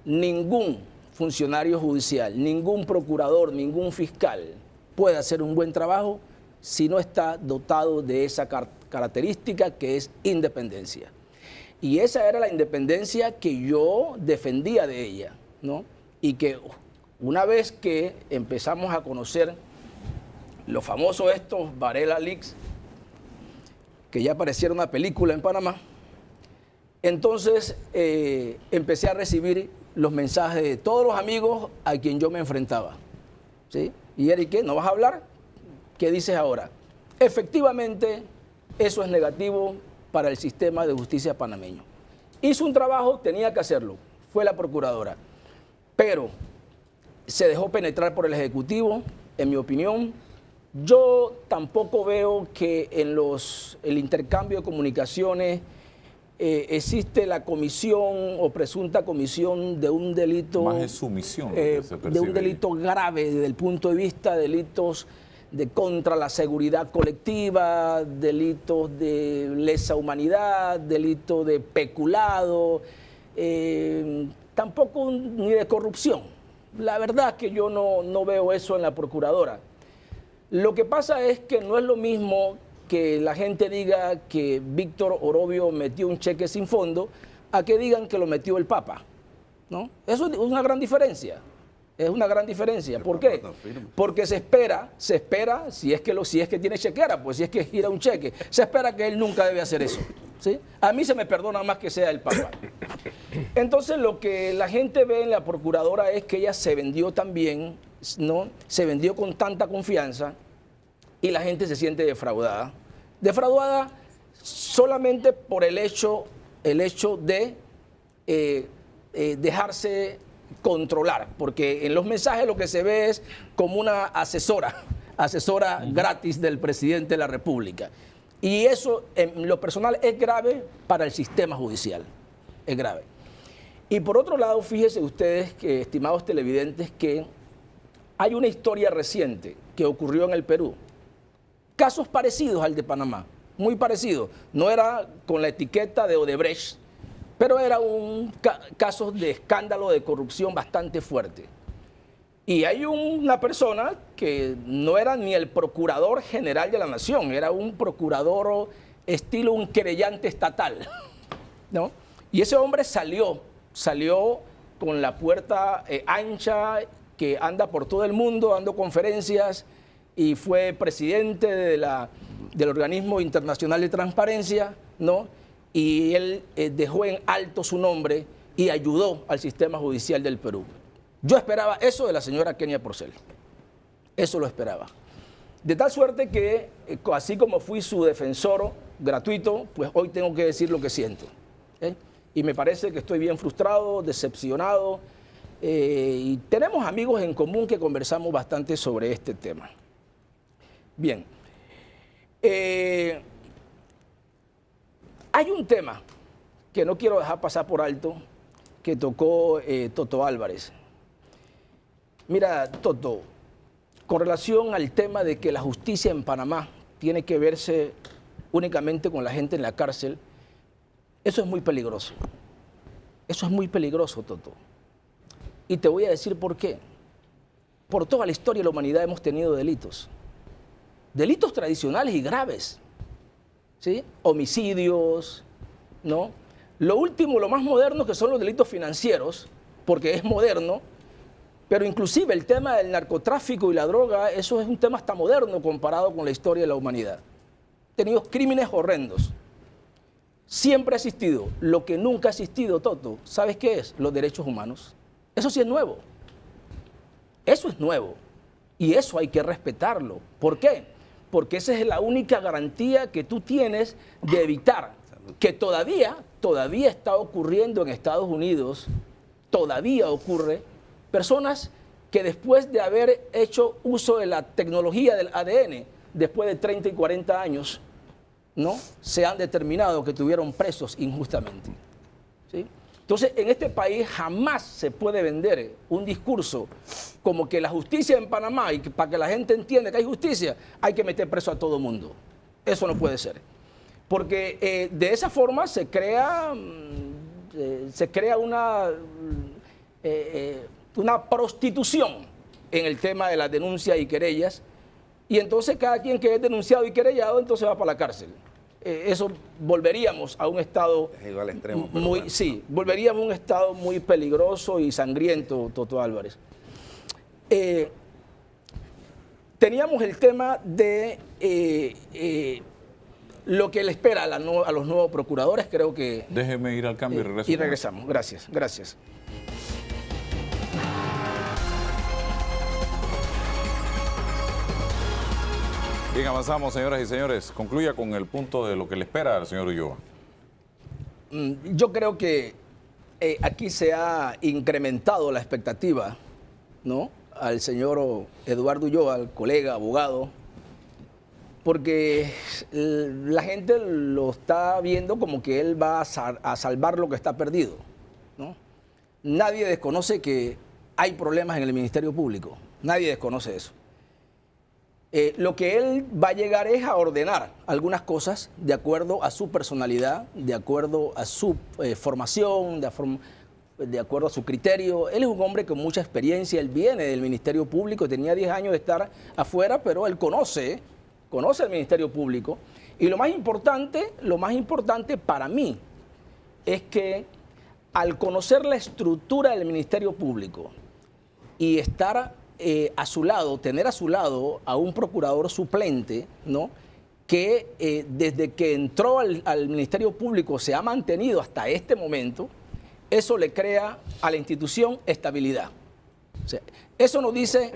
Ningún funcionario judicial, ningún procurador, ningún fiscal puede hacer un buen trabajo si no está dotado de esa característica que es independencia. Y esa era la independencia que yo defendía de ella, ¿no? Y que una vez que empezamos a conocer los famosos estos Varela Leaks, que ya pareciera una película en Panamá, entonces empecé a recibir los mensajes de todos los amigos a quien yo me enfrentaba, ¿sí? Y Eric, ¿qué? ¿No vas a hablar? ¿Qué dices ahora? Efectivamente, eso es negativo para el sistema de justicia panameño. Hizo un trabajo, tenía que hacerlo, fue la procuradora, pero se dejó penetrar por el Ejecutivo, en mi opinión. Yo tampoco veo que en el intercambio de comunicaciones existe la comisión o presunta comisión de un delito. Más es sumisión. De un delito grave desde el punto de vista de delitos de contra la seguridad colectiva, delitos de lesa humanidad, delitos de peculado, tampoco ni de corrupción. La verdad es que yo no veo eso en la procuradora. Lo que pasa es que no es lo mismo que la gente diga que Víctor Orobio metió un cheque sin fondo a que digan que lo metió el Papa, ¿no? Eso es una gran diferencia. Es una gran diferencia. ¿Por qué? Porque se espera, si es que tiene chequera, pues si es que gira un cheque, se espera que él nunca debe hacer eso, ¿sí? A mí se me perdona más que sea el Papa. Entonces lo que la gente ve en la procuradora es que ella se vendió también, ¿no? Se vendió con tanta confianza y la gente se siente defraudada. Defraudada solamente por el hecho de dejarse controlar, porque en los mensajes lo que se ve es como una asesora gratis del presidente de la República. Y eso, en lo personal, es grave para el sistema judicial. Es grave. Y por otro lado, fíjense ustedes, estimados televidentes, que hay una historia reciente que ocurrió en el Perú. Casos parecidos al de Panamá, muy parecidos. No era con la etiqueta de Odebrecht, pero era un caso de escándalo de corrupción bastante fuerte. Y hay una persona que no era ni el procurador general de la nación, era un procurador estilo un querellante estatal, ¿no? Y ese hombre salió con la puerta ancha, que anda por todo el mundo dando conferencias, y fue presidente del Organismo Internacional de Transparencia, ¿no? Y él dejó en alto su nombre y ayudó al sistema judicial del Perú. Yo esperaba eso de la señora Kenia Porcel. Eso lo esperaba. De tal suerte que, así como fui su defensor gratuito, pues hoy tengo que decir lo que siento. Y me parece que estoy bien frustrado, decepcionado, y tenemos amigos en común que conversamos bastante sobre este tema. Bien, Hay un tema que no quiero dejar pasar por alto, que tocó Toto Álvarez. Mira, Toto, con relación al tema de que la justicia en Panamá tiene que verse únicamente con la gente en la cárcel, eso es muy peligroso. Eso es muy peligroso, Toto. Y te voy a decir por qué. Por toda la historia de la humanidad hemos tenido delitos. Delitos tradicionales y graves. ¿Sí? Homicidios, ¿no? Lo último, lo más moderno, que son los delitos financieros, porque es moderno, pero inclusive el tema del narcotráfico y la droga, eso es un tema hasta moderno comparado con la historia de la humanidad. Tenido crímenes horrendos. Siempre ha existido. Lo que nunca ha existido, Toto, ¿sabes qué es? Los derechos humanos. Eso sí es nuevo. Eso es nuevo. Y eso hay que respetarlo. ¿Por qué? Porque esa es la única garantía que tú tienes de evitar que todavía está ocurriendo en Estados Unidos, todavía ocurre, personas que después de haber hecho uso de la tecnología del ADN, después de 30 y 40 años, ¿no? Se han determinado que estuvieron presos injustamente. ¿Sí? Entonces, en este país jamás se puede vender un discurso como que la justicia en Panamá, y que para que la gente entienda que hay justicia, hay que meter preso a todo mundo. Eso no puede ser. Porque de esa forma se crea una prostitución en el tema de las denuncias y querellas, y entonces cada quien que es denunciado y querellado entonces va para la cárcel. Eso volveríamos a un estado al extremo, muy, bueno. sí, volveríamos a un estado muy peligroso y sangriento, Toto Álvarez. Teníamos el tema de lo que le espera a los nuevos procuradores, creo que... Déjeme ir al cambio y regreso. Y regresamos, gracias, gracias. Bien, avanzamos, señoras y señores. Concluya con el punto de lo que le espera al señor Ulloa. Yo creo que aquí se ha incrementado la expectativa, ¿no?, al señor Eduardo Ulloa, al colega abogado, porque la gente lo está viendo como que él va a salvar lo que está perdido, ¿no? Nadie desconoce que hay problemas en el Ministerio Público, nadie desconoce eso. Lo que él va a llegar es a ordenar algunas cosas de acuerdo a su personalidad, de acuerdo a su formación, de acuerdo a su criterio. Él es un hombre con mucha experiencia, él viene del Ministerio Público, tenía 10 años de estar afuera, pero él conoce el Ministerio Público. Y lo más importante para mí es que al conocer la estructura del Ministerio Público y estar a su lado, tener a su lado a un procurador suplente, ¿no?, que desde que entró al Ministerio Público se ha mantenido hasta este momento, eso le crea a la institución estabilidad. O sea, eso nos dice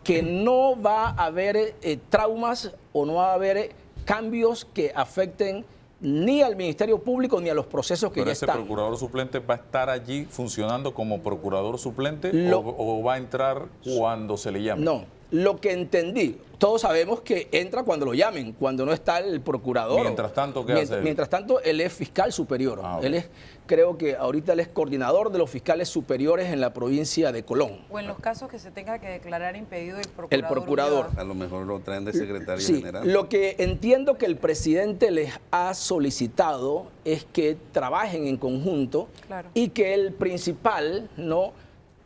que no va a haber traumas o no va a haber cambios que afecten ni al Ministerio Público ni a los procesos que ya están. ¿Pero ese procurador suplente va a estar allí funcionando como procurador suplente o va a entrar cuando se le llame? No, lo que entendí, todos sabemos que entra cuando lo llamen, cuando no está el procurador. Mientras tanto, ¿qué hace él? Mientras tanto, él es fiscal superior. Ok. Él es, creo que ahorita él es coordinador de los fiscales superiores en la provincia de Colón. O en los casos que se tenga que declarar impedido El procurador. A lo mejor lo traen de secretario Sí, general. lo que entiendo que el presidente les ha solicitado es que trabajen en conjunto, Claro. y que el principal no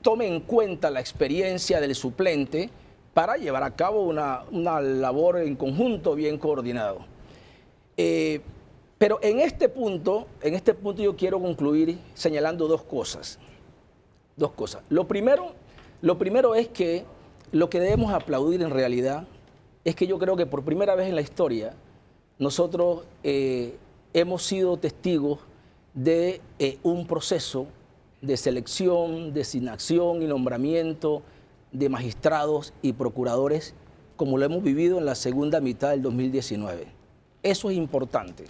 tome en cuenta la experiencia del suplente para llevar a cabo una labor en conjunto bien coordinado. Pero en este punto yo quiero concluir señalando dos cosas. Lo primero es que lo que debemos aplaudir en realidad es que yo creo que por primera vez en la historia nosotros hemos sido testigos de un proceso de selección, designación y nombramiento de magistrados y procuradores como lo hemos vivido en la segunda mitad del 2019. Eso es importante.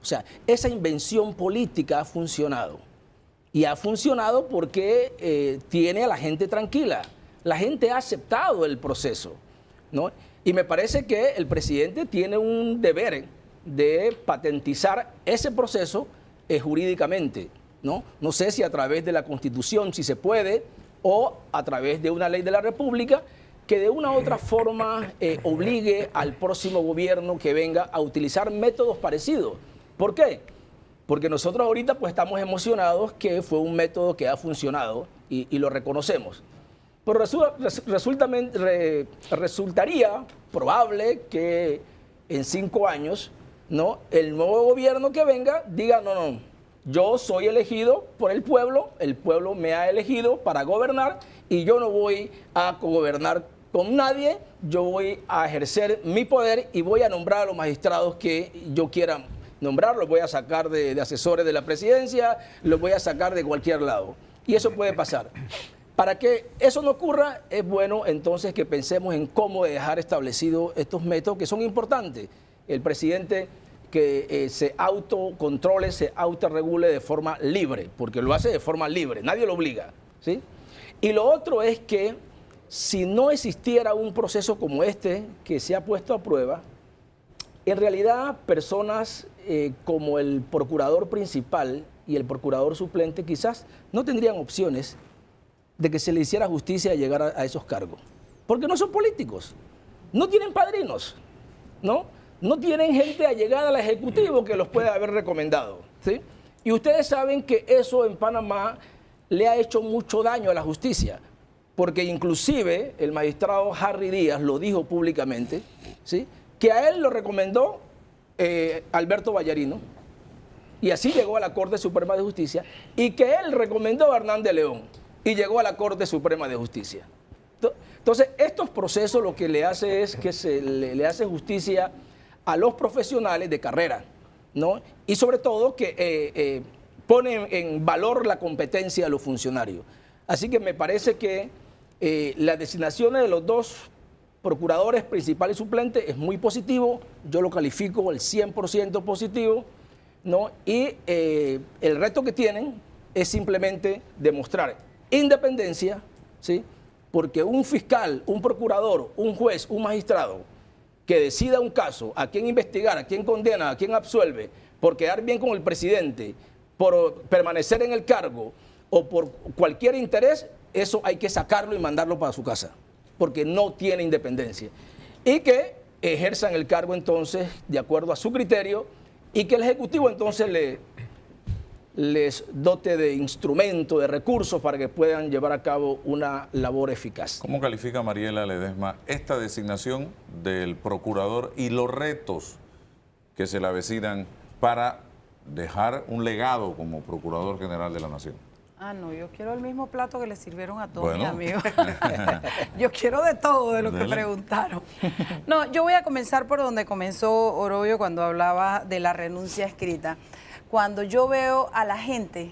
O sea, esa invención política ha funcionado. Y ha funcionado porque tiene a la gente tranquila. La gente ha aceptado el proceso, ¿no? Y me parece que el presidente tiene un deber de patentizar ese proceso jurídicamente, ¿no? No sé si a través de la Constitución, si se puede, o a través de una ley de la República, que de una u otra forma obligue al próximo gobierno que venga a utilizar métodos parecidos. ¿Por qué? Porque nosotros ahorita pues estamos emocionados que fue un método que ha funcionado y lo reconocemos. Pero resultaría probable que en 5 años, ¿no?, el nuevo gobierno que venga diga, no, yo soy elegido por el pueblo me ha elegido para gobernar y yo no voy a gobernar con nadie, yo voy a ejercer mi poder y voy a nombrar a los magistrados que yo quiera nombrar, los voy a sacar de asesores de la presidencia, los voy a sacar de cualquier lado. Y eso puede pasar. Para que eso no ocurra, es bueno entonces que pensemos en cómo dejar establecidos estos métodos que son importantes. El presidente que se autocontrole, se autorregule de forma libre, porque lo hace de forma libre, nadie lo obliga, ¿sí? Y lo otro es que si no existiera un proceso como este que se ha puesto a prueba, en realidad personas como el procurador principal y el procurador suplente quizás no tendrían opciones de que se le hiciera justicia y llegar a esos cargos, porque no son políticos, no tienen padrinos, ¿no? No tienen gente allegada al Ejecutivo que los pueda haber recomendado, ¿sí? Y ustedes saben que eso en Panamá le ha hecho mucho daño a la justicia, porque inclusive el magistrado Harry Díaz lo dijo públicamente, ¿sí?, que a él lo recomendó Alberto Vallarino, y así llegó a la Corte Suprema de Justicia, y que él recomendó a Hernán de León, y llegó a la Corte Suprema de Justicia. Entonces, estos procesos lo que le hace es que le hace justicia a los profesionales de carrera, ¿no? Y sobre todo que pone en valor la competencia de los funcionarios. Así que me parece que las designaciones de los dos procuradores principales y suplentes es muy positivo, yo lo califico el 100% positivo, ¿no? Y el reto que tienen es simplemente demostrar independencia, ¿sí?, porque un fiscal, un procurador, un juez, un magistrado que decida un caso, a quién investigar, a quién condena, a quién absuelve, por quedar bien con el presidente, por permanecer en el cargo o por cualquier interés, eso hay que sacarlo y mandarlo para su casa, porque no tiene independencia. Y que ejerzan el cargo entonces de acuerdo a su criterio y que el Ejecutivo entonces les dote de instrumentos, de recursos para que puedan llevar a cabo una labor eficaz. ¿Cómo califica Mariela Ledesma esta designación del procurador y los retos que se le avecinan para dejar un legado como Procurador General de la Nación? No, yo quiero el mismo plato que le sirvieron a todos Bueno. mis amigos. Yo quiero de todo de lo que preguntaron. No, yo voy a comenzar por donde comenzó Orobio cuando hablaba de la renuncia escrita. Cuando yo veo a la gente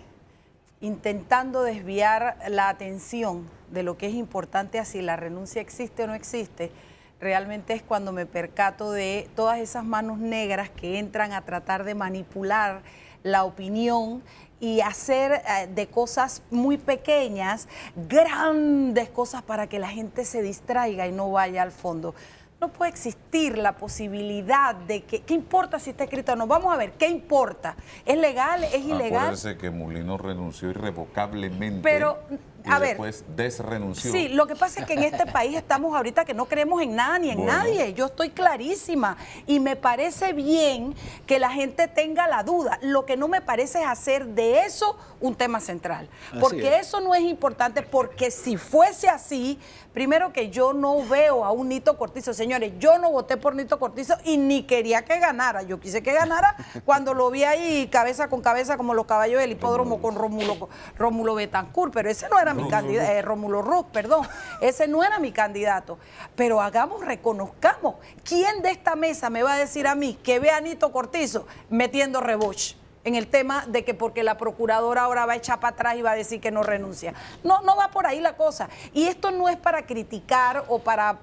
intentando desviar la atención de lo que es importante a si la renuncia existe o no existe, realmente es cuando me percato de todas esas manos negras que entran a tratar de manipular la opinión y hacer de cosas muy pequeñas grandes cosas para que la gente se distraiga y no vaya al fondo. No puede existir la posibilidad de que... ¿Qué importa si está escrito o no? Vamos a ver, ¿qué importa? ¿Es legal? ¿Es ilegal? Acuérdese que Mulino renunció irrevocablemente. Pero, a ver, después desrenunció. Sí, lo que pasa es que en este país estamos ahorita que no creemos en nada ni en nadie. Yo estoy clarísima y me parece bien que la gente tenga la duda. Lo que no me parece es hacer de eso un tema central. Porque eso no es importante, porque si fuese así, primero que yo no veo a un Nito Cortizo. Señores, yo no voté por Nito Cortizo y ni quería que ganara. Yo quise que ganara cuando lo vi ahí cabeza con cabeza como los caballos del hipódromo con Rómulo Betancourt, pero ese no era mi candidato, Rómulo Ruz, perdón, ese no era mi candidato. Pero reconozcamos, ¿quién de esta mesa me va a decir a mí que ve a Nito Cortizo metiendo reboche en el tema de que porque la procuradora ahora va a echar para atrás y va a decir que no renuncia? No, no va por ahí la cosa. Y esto no es para criticar o para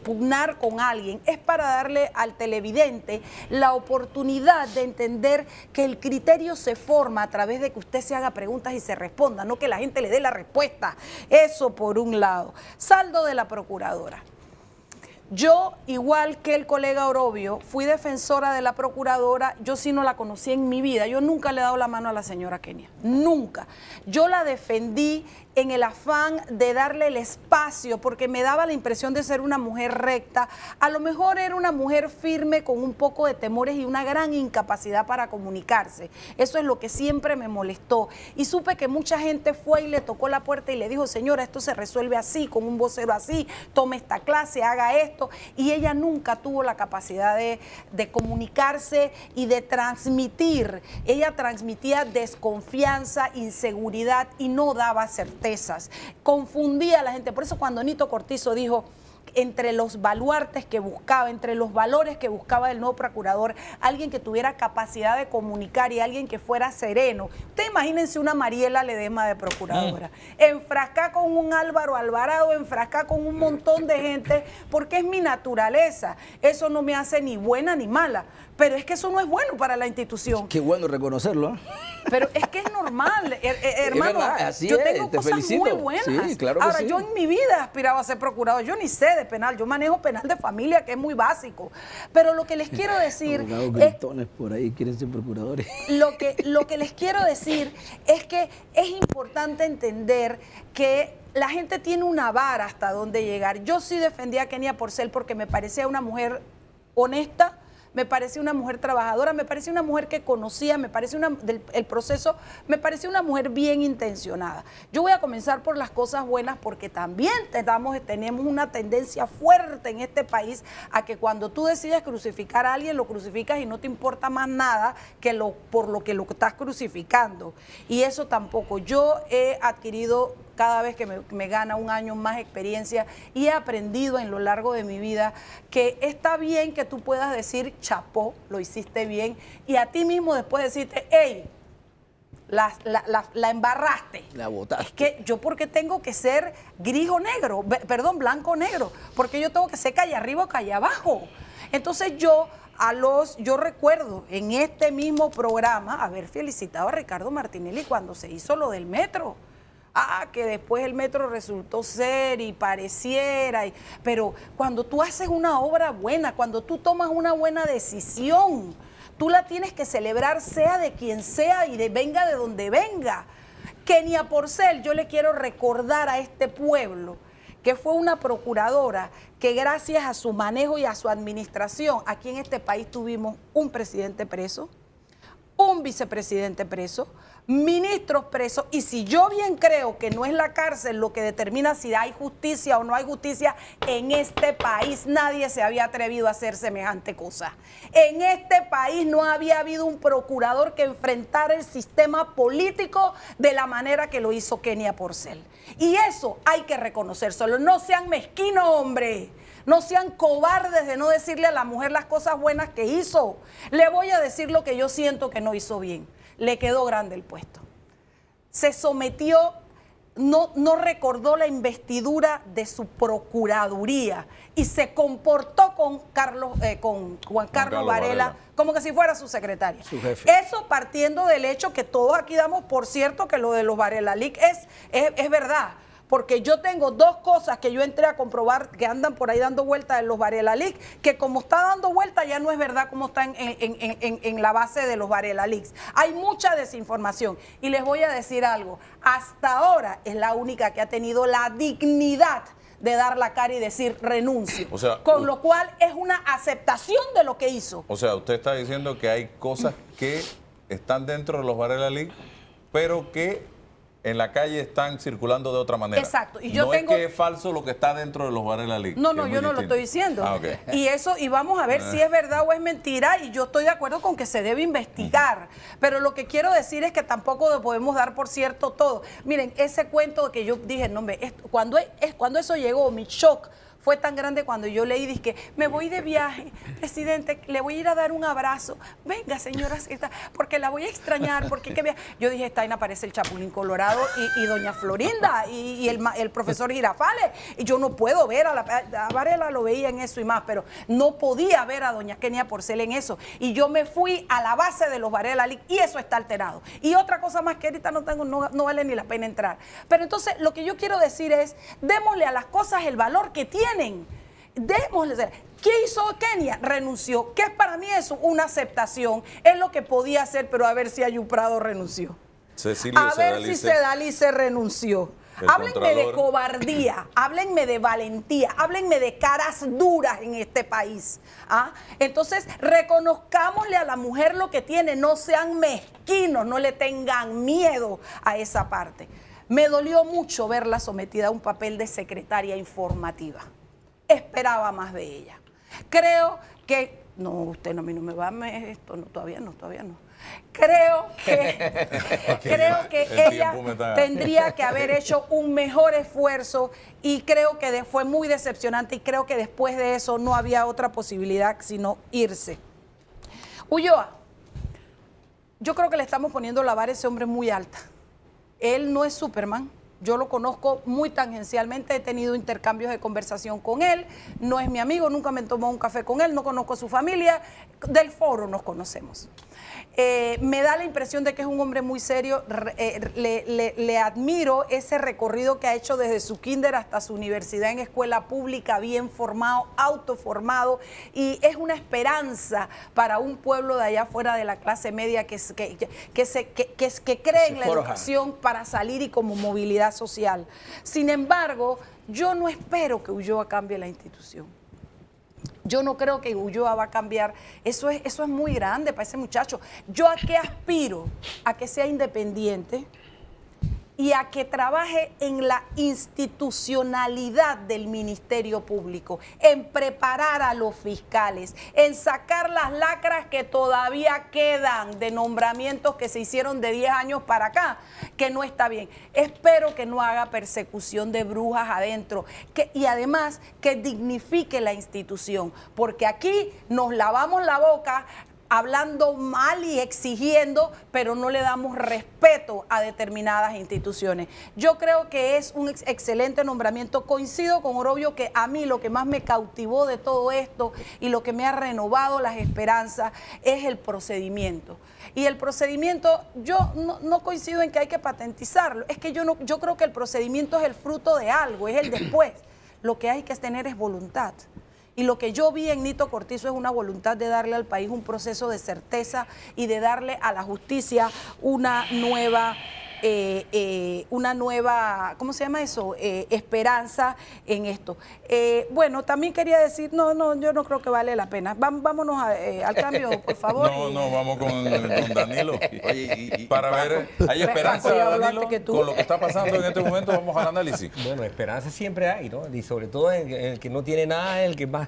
pugnar con alguien, es para darle al televidente la oportunidad de entender que el criterio se forma a través de que usted se haga preguntas y se responda, no que la gente le dé la respuesta. Eso por un lado. Saldo de la procuradora. Yo, igual que el colega Orobio, fui defensora de la procuradora. Yo sí no la conocí en mi vida. Yo nunca le he dado la mano a la señora Kenia. Nunca. Yo la defendí en el afán de darle el espacio, porque me daba la impresión de ser una mujer recta. A lo mejor era una mujer firme con un poco de temores y una gran incapacidad para comunicarse. Eso es lo que siempre me molestó. Y supe que mucha gente fue y le tocó la puerta y le dijo, señora, esto se resuelve así, con un vocero así, tome esta clase, haga esto. Y ella nunca tuvo la capacidad de comunicarse y de transmitir. Ella transmitía desconfianza, inseguridad y no daba certezas. Confundía a la gente. Por eso cuando Nito Cortizo dijo, entre los baluartes que buscaba, entre los valores que buscaba el nuevo procurador, alguien que tuviera capacidad de comunicar y alguien que fuera sereno. Ustedes imagínense una Mariela Ledesma de procuradora, enfrascada con un Álvaro Alvarado, enfrascada con un montón de gente, porque es mi naturaleza. Eso no me hace ni buena ni mala, pero es que eso no es bueno para la institución. Qué bueno reconocerlo. Pero es que es normal, hermano. Es verdad, así yo es, tengo te cosas felicito. muy buenas. Sí, claro que Ahora, sí. yo en mi vida aspiraba a ser procurador. Yo ni sé de penal, yo manejo penal de familia, que es muy básico. Pero lo que les quiero decir Abogados es, gritones por ahí quieren ser procuradores. lo que les quiero decir es que es importante entender que la gente tiene una vara hasta dónde llegar. Yo sí defendía a Kenia Porcel porque me parecía una mujer honesta, me parecía una mujer trabajadora, me parecía una mujer que conocía, me parecía el proceso, me parecía una mujer bien intencionada. Yo voy a comenzar por las cosas buenas porque también tenemos una tendencia fuerte en este país a que cuando tú decides crucificar a alguien, lo crucificas y no te importa más nada que por lo que lo estás crucificando. Y eso tampoco. Yo he adquirido cada vez que me gana un año más experiencia y he aprendido en lo largo de mi vida que está bien que tú puedas decir, chapó, lo hiciste bien, y a ti mismo después decirte, hey, la embarraste. La botaste. Es que yo porque tengo que ser gris o negro, perdón, blanco o negro, porque yo tengo que ser calle arriba o calle abajo. Entonces yo recuerdo en este mismo programa haber felicitado a Ricardo Martinelli cuando se hizo lo del metro. Que después el metro resultó ser y pareciera, pero cuando tú haces una obra buena, cuando tú tomas una buena decisión, tú la tienes que celebrar sea de quien sea y venga de donde venga. Kenia Porcel, yo le quiero recordar a este pueblo que fue una procuradora que gracias a su manejo y a su administración, aquí en este país tuvimos un presidente preso, un vicepresidente preso, ministros presos, y si yo bien creo que no es la cárcel lo que determina si hay justicia o no hay justicia, en este país nadie se había atrevido a hacer semejante cosa. En este país no había habido un procurador que enfrentara el sistema político de la manera que lo hizo Kenia Porcel. Y eso hay que reconocérselo. No sean mezquinos, hombre. No sean cobardes de no decirle a la mujer las cosas buenas que hizo. Le voy a decir lo que yo siento que no hizo bien. Le quedó grande el puesto. Se sometió, no recordó la investidura de su procuraduría y se comportó con Juan Carlos Varela como que si fuera su secretaria. Su jefe. Eso partiendo del hecho que todos aquí damos por cierto que lo de los Varela Leak es verdad. Porque yo tengo dos cosas que yo entré a comprobar que andan por ahí dando vueltas en los Varela Leaks, que como está dando vueltas ya no es verdad como está en la base de los Varela Leaks. Hay mucha desinformación. Y les voy a decir algo, hasta ahora es la única que ha tenido la dignidad de dar la cara y decir renuncio. O sea, con lo cual es una aceptación de lo que hizo. O sea, usted está diciendo que hay cosas que están dentro de los Varela Leaks, pero que en la calle están circulando de otra manera. Exacto. Y yo no tengo... es que es falso lo que está dentro de los Varela Leaks. No, yo no lo estoy diciendo. Okay. Y vamos a ver si es verdad o es mentira, y yo estoy de acuerdo con que se debe investigar. Pero lo que quiero decir es que tampoco podemos dar por cierto todo. Miren, ese cuento que yo dije, no, cuando eso llegó, mi shock fue tan grande cuando yo leí, dije, me voy de viaje, presidente, le voy a ir a dar un abrazo. Venga, señora, porque la voy a extrañar, porque yo dije, esta vaina parece el Chapulín Colorado y doña Florinda y el profesor Girafales. Y yo no puedo ver a Varela, lo veía en eso y más, pero no podía ver a doña Kenia Porcel en eso. Y yo me fui a la base de los Varela Leaks y eso está alterado. Y otra cosa más que ahorita no vale ni la pena entrar. Pero entonces lo que yo quiero decir es, démosle a las cosas el valor que tienen. démosle ser. ¿Qué hizo Kenia? Renunció. ¿Qué es para mí eso? Una aceptación. Es lo que podía hacer, pero a ver si Ayub Prado renunció. Cecilio A ver Sedalice. si Sedalice renunció. El Háblenme de Contralor. cobardía, háblenme de valentía, háblenme de caras duras en este país. ¿Ah? Entonces, reconozcámosle a la mujer lo que tiene, no sean mezquinos, no le tengan miedo a esa parte. Me dolió mucho verla sometida a un papel de secretaria informativa. Esperaba más de ella. Creo que, no, usted no, a mí no me va a esto, no, todavía no. Creo que El ella tiempo me está- tendría que haber hecho un mejor esfuerzo y creo que fue muy decepcionante y creo que después de eso no había otra posibilidad sino irse. Ulloa, yo creo que le estamos poniendo la vara a ese hombre muy alta. Él no es Superman. Yo lo conozco muy tangencialmente, he tenido intercambios de conversación con él, no es mi amigo, nunca me tomó un café con él, no conozco a su familia, del foro nos conocemos. Me da la impresión de que es un hombre muy serio, le admiro ese recorrido que ha hecho desde su kinder hasta su universidad en escuela pública, bien formado, autoformado, y es una esperanza para un pueblo de allá afuera de la clase media que cree en la educación para salir y como movilidad social. Sin embargo, yo no espero que Ulloa cambie la institución. Yo no creo que Ulloa va a cambiar. Eso es muy grande para ese muchacho. ¿Yo a qué aspiro? A que sea independiente y a que trabaje en la institucionalidad del Ministerio Público, en preparar a los fiscales, en sacar las lacras que todavía quedan de nombramientos que se hicieron de 10 años para acá, que no está bien. Espero que no haga persecución de brujas adentro y además que dignifique la institución, porque aquí nos lavamos la boca hablando mal y exigiendo, pero no le damos respeto a determinadas instituciones. Yo creo que es un excelente nombramiento. Coincido con Orobio que a mí lo que más me cautivó de todo esto y lo que me ha renovado las esperanzas es el procedimiento. Y el procedimiento, yo no coincido en que hay que patentizarlo. Es que yo creo que el procedimiento es el fruto de algo, es el después. Lo que hay que tener es voluntad. Y lo que yo vi en Nito Cortizo es una voluntad de darle al país un proceso de certeza y de darle a la justicia una nueva, ¿cómo se llama eso? Esperanza en esto. Bueno, también quería decir, yo no creo que vale la pena. Vámonos al cambio, por favor. No, vamos con Danilo. Oye, Para ver, ¿hay esperanza, Paco, ya hablaste Danilo, que tú. con lo que está pasando en este momento? Vamos al análisis. Bueno, esperanza siempre hay, ¿no? Y sobre todo en el que no tiene nada, el que más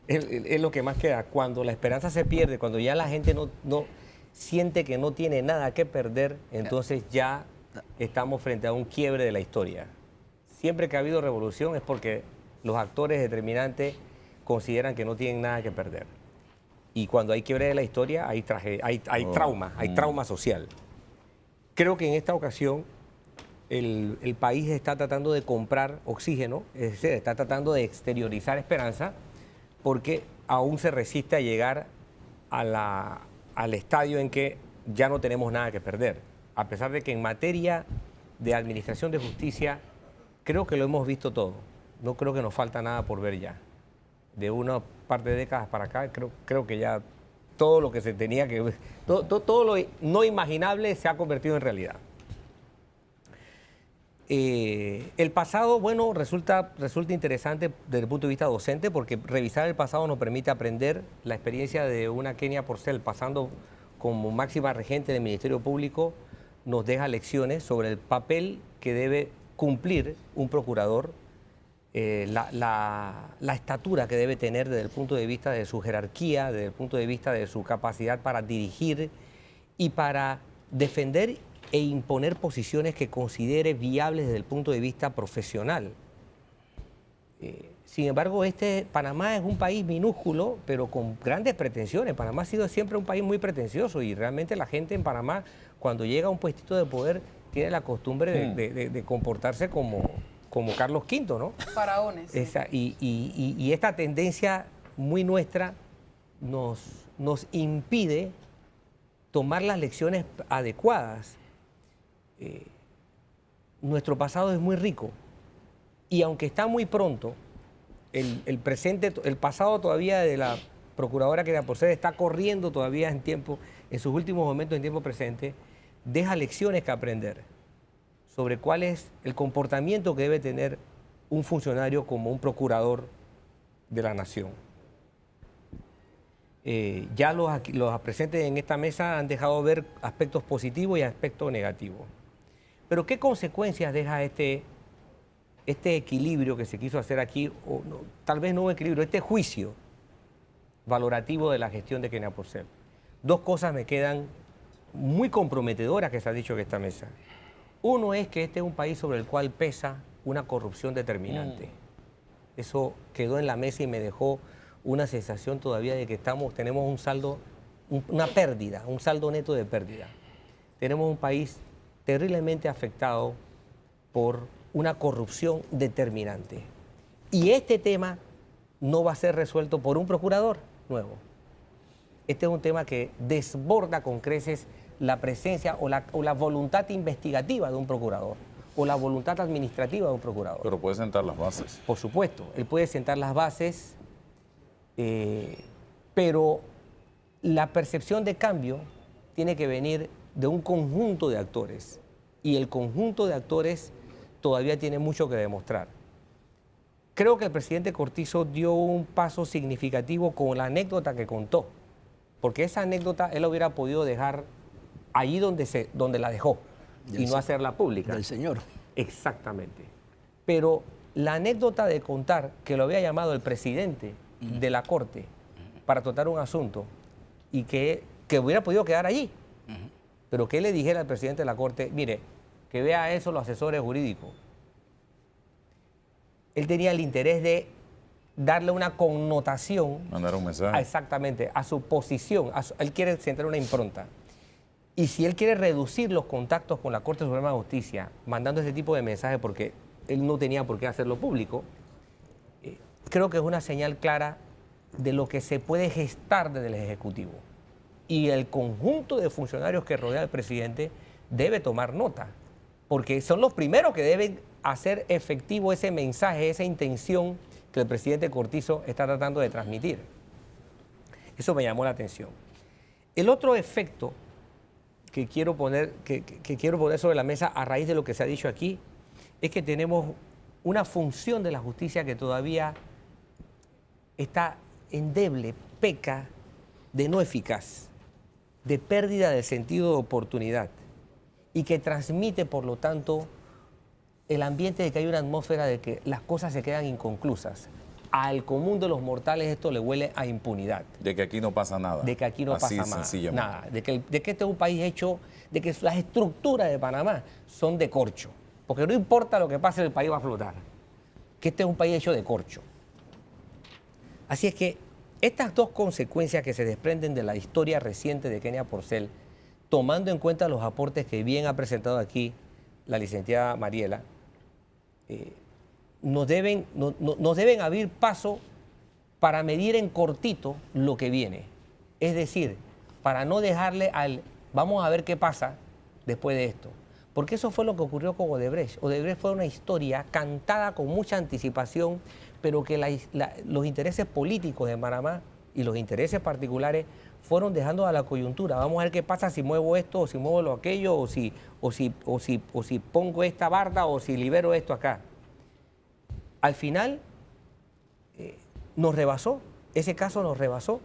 es lo que más queda. Cuando la esperanza se pierde, cuando ya la gente no siente que no tiene nada que perder, entonces ya estamos frente a un quiebre de la historia. Siempre que ha habido revolución es porque los actores determinantes consideran que no tienen nada que perder. Y cuando hay quiebre de la historia hay trauma social. Creo que en esta ocasión el país está tratando de comprar oxígeno, es decir, está tratando de exteriorizar esperanza, porque aún se resiste a llegar al estadio en que ya no tenemos nada que perder. A pesar de que en materia de administración de justicia, creo que lo hemos visto todo. No creo que nos falta nada por ver ya. De una par de décadas para acá, creo que ya todo lo que se tenía que ver, todo lo no imaginable se ha convertido en realidad. El pasado, bueno, resulta interesante desde el punto de vista docente, porque revisar el pasado nos permite aprender la experiencia de una Kenia Porcel pasando como máxima regente del Ministerio Público, nos deja lecciones sobre el papel que debe cumplir un procurador, la estatura que debe tener desde el punto de vista de su jerarquía, desde el punto de vista de su capacidad para dirigir y para defender e imponer posiciones que considere viables desde el punto de vista profesional. Sin embargo, Panamá es un país minúsculo, pero con grandes pretensiones. Panamá ha sido siempre un país muy pretencioso y realmente la gente en Panamá, cuando llega a un puestito de poder, tiene la costumbre de comportarse como Carlos V, ¿no? Faraones. Y esta tendencia muy nuestra nos impide tomar las lecciones adecuadas. Nuestro pasado es muy rico y aunque está muy pronto, el presente, el pasado todavía de la procuradora Kenia Porcel está corriendo todavía en sus últimos momentos en tiempo presente, deja lecciones que aprender sobre cuál es el comportamiento que debe tener un funcionario como un procurador de la nación. Ya los presentes en esta mesa han dejado ver aspectos positivos y aspectos negativos. Pero ¿qué consecuencias deja este equilibrio que se quiso hacer aquí? O no, tal vez no un equilibrio, este juicio valorativo de la gestión de Kenia Porcel. Dos cosas me quedan muy comprometedoras que se ha dicho en esta mesa. Uno es que este es un país sobre el cual pesa una corrupción determinante. Eso quedó en la mesa y me dejó una sensación todavía de que tenemos un saldo, una pérdida, un saldo neto de pérdida. Tenemos un país terriblemente afectado por una corrupción determinante. Y este tema no va a ser resuelto por un procurador nuevo. Este es un tema que desborda con creces la presencia o la voluntad investigativa de un procurador o la voluntad administrativa de un procurador. Pero puede sentar las bases. Por supuesto, él puede sentar las bases, pero la percepción de cambio tiene que venir de un conjunto de actores y el conjunto de actores todavía tiene mucho que demostrar. Creo que el presidente Cortizo dio un paso significativo con la anécdota que contó, porque esa anécdota él la hubiera podido dejar allí donde la dejó y no hacerla pública. Del señor. Exactamente. Pero la anécdota de contar que lo había llamado el presidente de la Corte para tratar un asunto y que hubiera podido quedar allí, pero que él le dijera al presidente de la Corte, mire, que vea eso los asesores jurídicos. Él tenía el interés de darle una connotación. Mandar un mensaje. Exactamente, a su posición. Él quiere centrar una impronta. Y si él quiere reducir los contactos con la Corte Suprema de Justicia, mandando ese tipo de mensajes porque él no tenía por qué hacerlo público, creo que es una señal clara de lo que se puede gestar desde el Ejecutivo. Y el conjunto de funcionarios que rodea al presidente debe tomar nota, porque son los primeros que deben hacer efectivo ese mensaje, esa intención que el presidente Cortizo está tratando de transmitir. Eso me llamó la atención. El otro efecto que quiero poner sobre la mesa a raíz de lo que se ha dicho aquí es que tenemos una función de la justicia que todavía está endeble, peca de no eficaz, de pérdida del sentido de oportunidad y que transmite, por lo tanto, el ambiente de que hay una atmósfera de que las cosas se quedan inconclusas. Al común de los mortales esto le huele a impunidad. De que aquí no pasa nada. De que aquí no Así pasa sencillamente. nada. De que este es un país hecho, de que las estructuras de Panamá son de corcho. Porque no importa lo que pase, el país va a flotar. Que este es un país hecho de corcho. Así es que estas dos consecuencias que se desprenden de la historia reciente de Kenia Porcel, tomando en cuenta los aportes que bien ha presentado aquí la licenciada Mariela, nos deben abrir paso para medir en cortito lo que viene. Es decir, para no dejarle vamos a ver qué pasa después de esto. Porque eso fue lo que ocurrió con Odebrecht. Odebrecht fue una historia cantada con mucha anticipación, pero que los intereses políticos de Panamá y los intereses particulares fueron dejando a la coyuntura. Vamos a ver qué pasa si muevo esto, o si muevo lo aquello, o si pongo esta barda, o si libero esto acá. Al final nos rebasó, ese caso nos rebasó.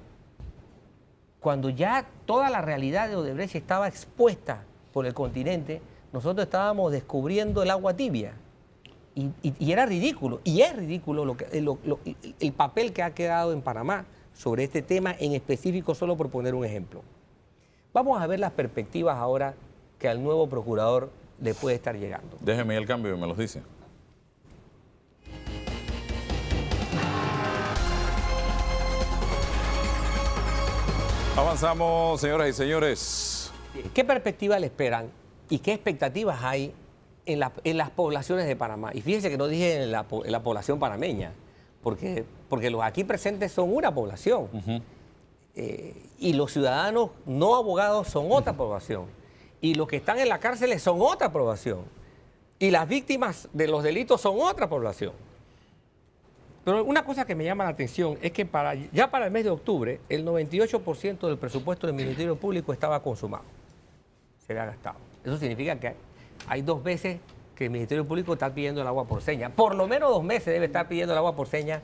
Cuando ya toda la realidad de Odebrecht estaba expuesta por el continente, nosotros estábamos descubriendo el agua tibia. Y era ridículo, y es ridículo el papel que ha quedado en Panamá sobre este tema en específico, solo por poner un ejemplo. Vamos a ver las perspectivas ahora que al nuevo procurador le puede estar llegando. Déjeme el cambio y me los dice. Avanzamos, señoras y señores. ¿Qué perspectivas le esperan y qué expectativas hay en las poblaciones de Panamá? Y fíjense que no dije en la población panameña, porque los aquí presentes son una población. Y los ciudadanos no abogados son otra población. Y los que están en las cárceles son otra población. Y las víctimas de los delitos son otra población. Pero una cosa que me llama la atención es que ya para el mes de octubre, el 98% del presupuesto del Ministerio Público estaba consumado. Se había gastado. Eso significa que hay 2 veces que el Ministerio Público está pidiendo el agua por seña. Por lo menos 2 meses debe estar pidiendo el agua por seña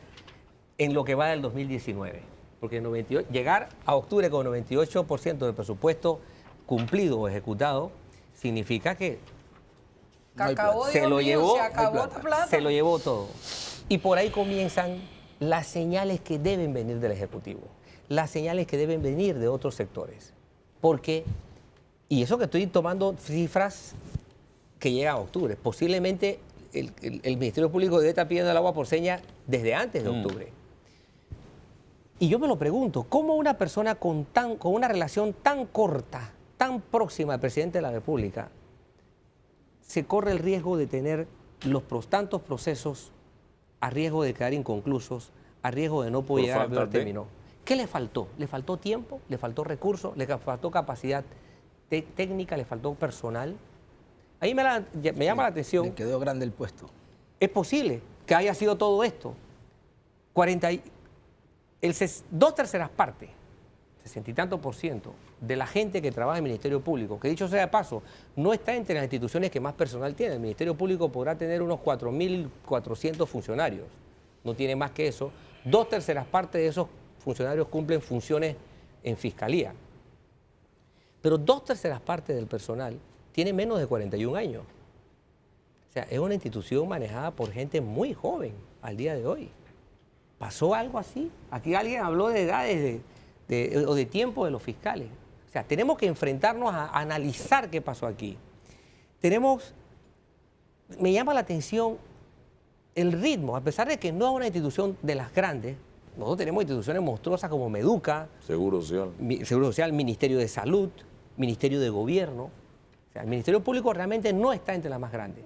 en lo que va del 2019. Porque llegar a octubre con 98% del presupuesto cumplido o ejecutado significa que se lo llevó todo. Y por ahí comienzan las señales que deben venir del Ejecutivo, las señales que deben venir de otros sectores. Porque, y eso que estoy tomando cifras que llegan a octubre, posiblemente el Ministerio Público debe estar pidiendo el agua por seña desde antes de octubre. Y yo me lo pregunto, ¿cómo una persona con una relación tan corta, tan próxima al presidente de la República, se corre el riesgo de tener tantos procesos a riesgo de quedar inconclusos, a riesgo de no poder llegar al primer término? ¿Qué le faltó? ¿Le faltó tiempo? ¿Le faltó recursos? ¿Le faltó capacidad técnica? ¿Le faltó personal? Ahí me llama la atención. Le quedó grande el puesto. Es posible que haya sido todo esto. 2/3 partes, 60 y tantos % de la gente que trabaja en el Ministerio Público, que dicho sea de paso, no está entre las instituciones que más personal tiene. El Ministerio Público podrá tener unos 4.400 funcionarios, no tiene más que eso. 2/3 partes de esos funcionarios cumplen funciones en fiscalía. Pero 2/3 partes del personal tiene menos de 41 años. O sea, es una institución manejada por gente muy joven al día de hoy. ¿Pasó algo así? Aquí alguien habló de edades o de tiempo de los fiscales. O sea, tenemos que enfrentarnos a analizar qué pasó aquí. Me llama la atención el ritmo, a pesar de que no es una institución de las grandes. Nosotros tenemos instituciones monstruosas como Meduca, Seguro Social, Ministerio de Salud, Ministerio de Gobierno. O sea, el Ministerio Público realmente no está entre las más grandes.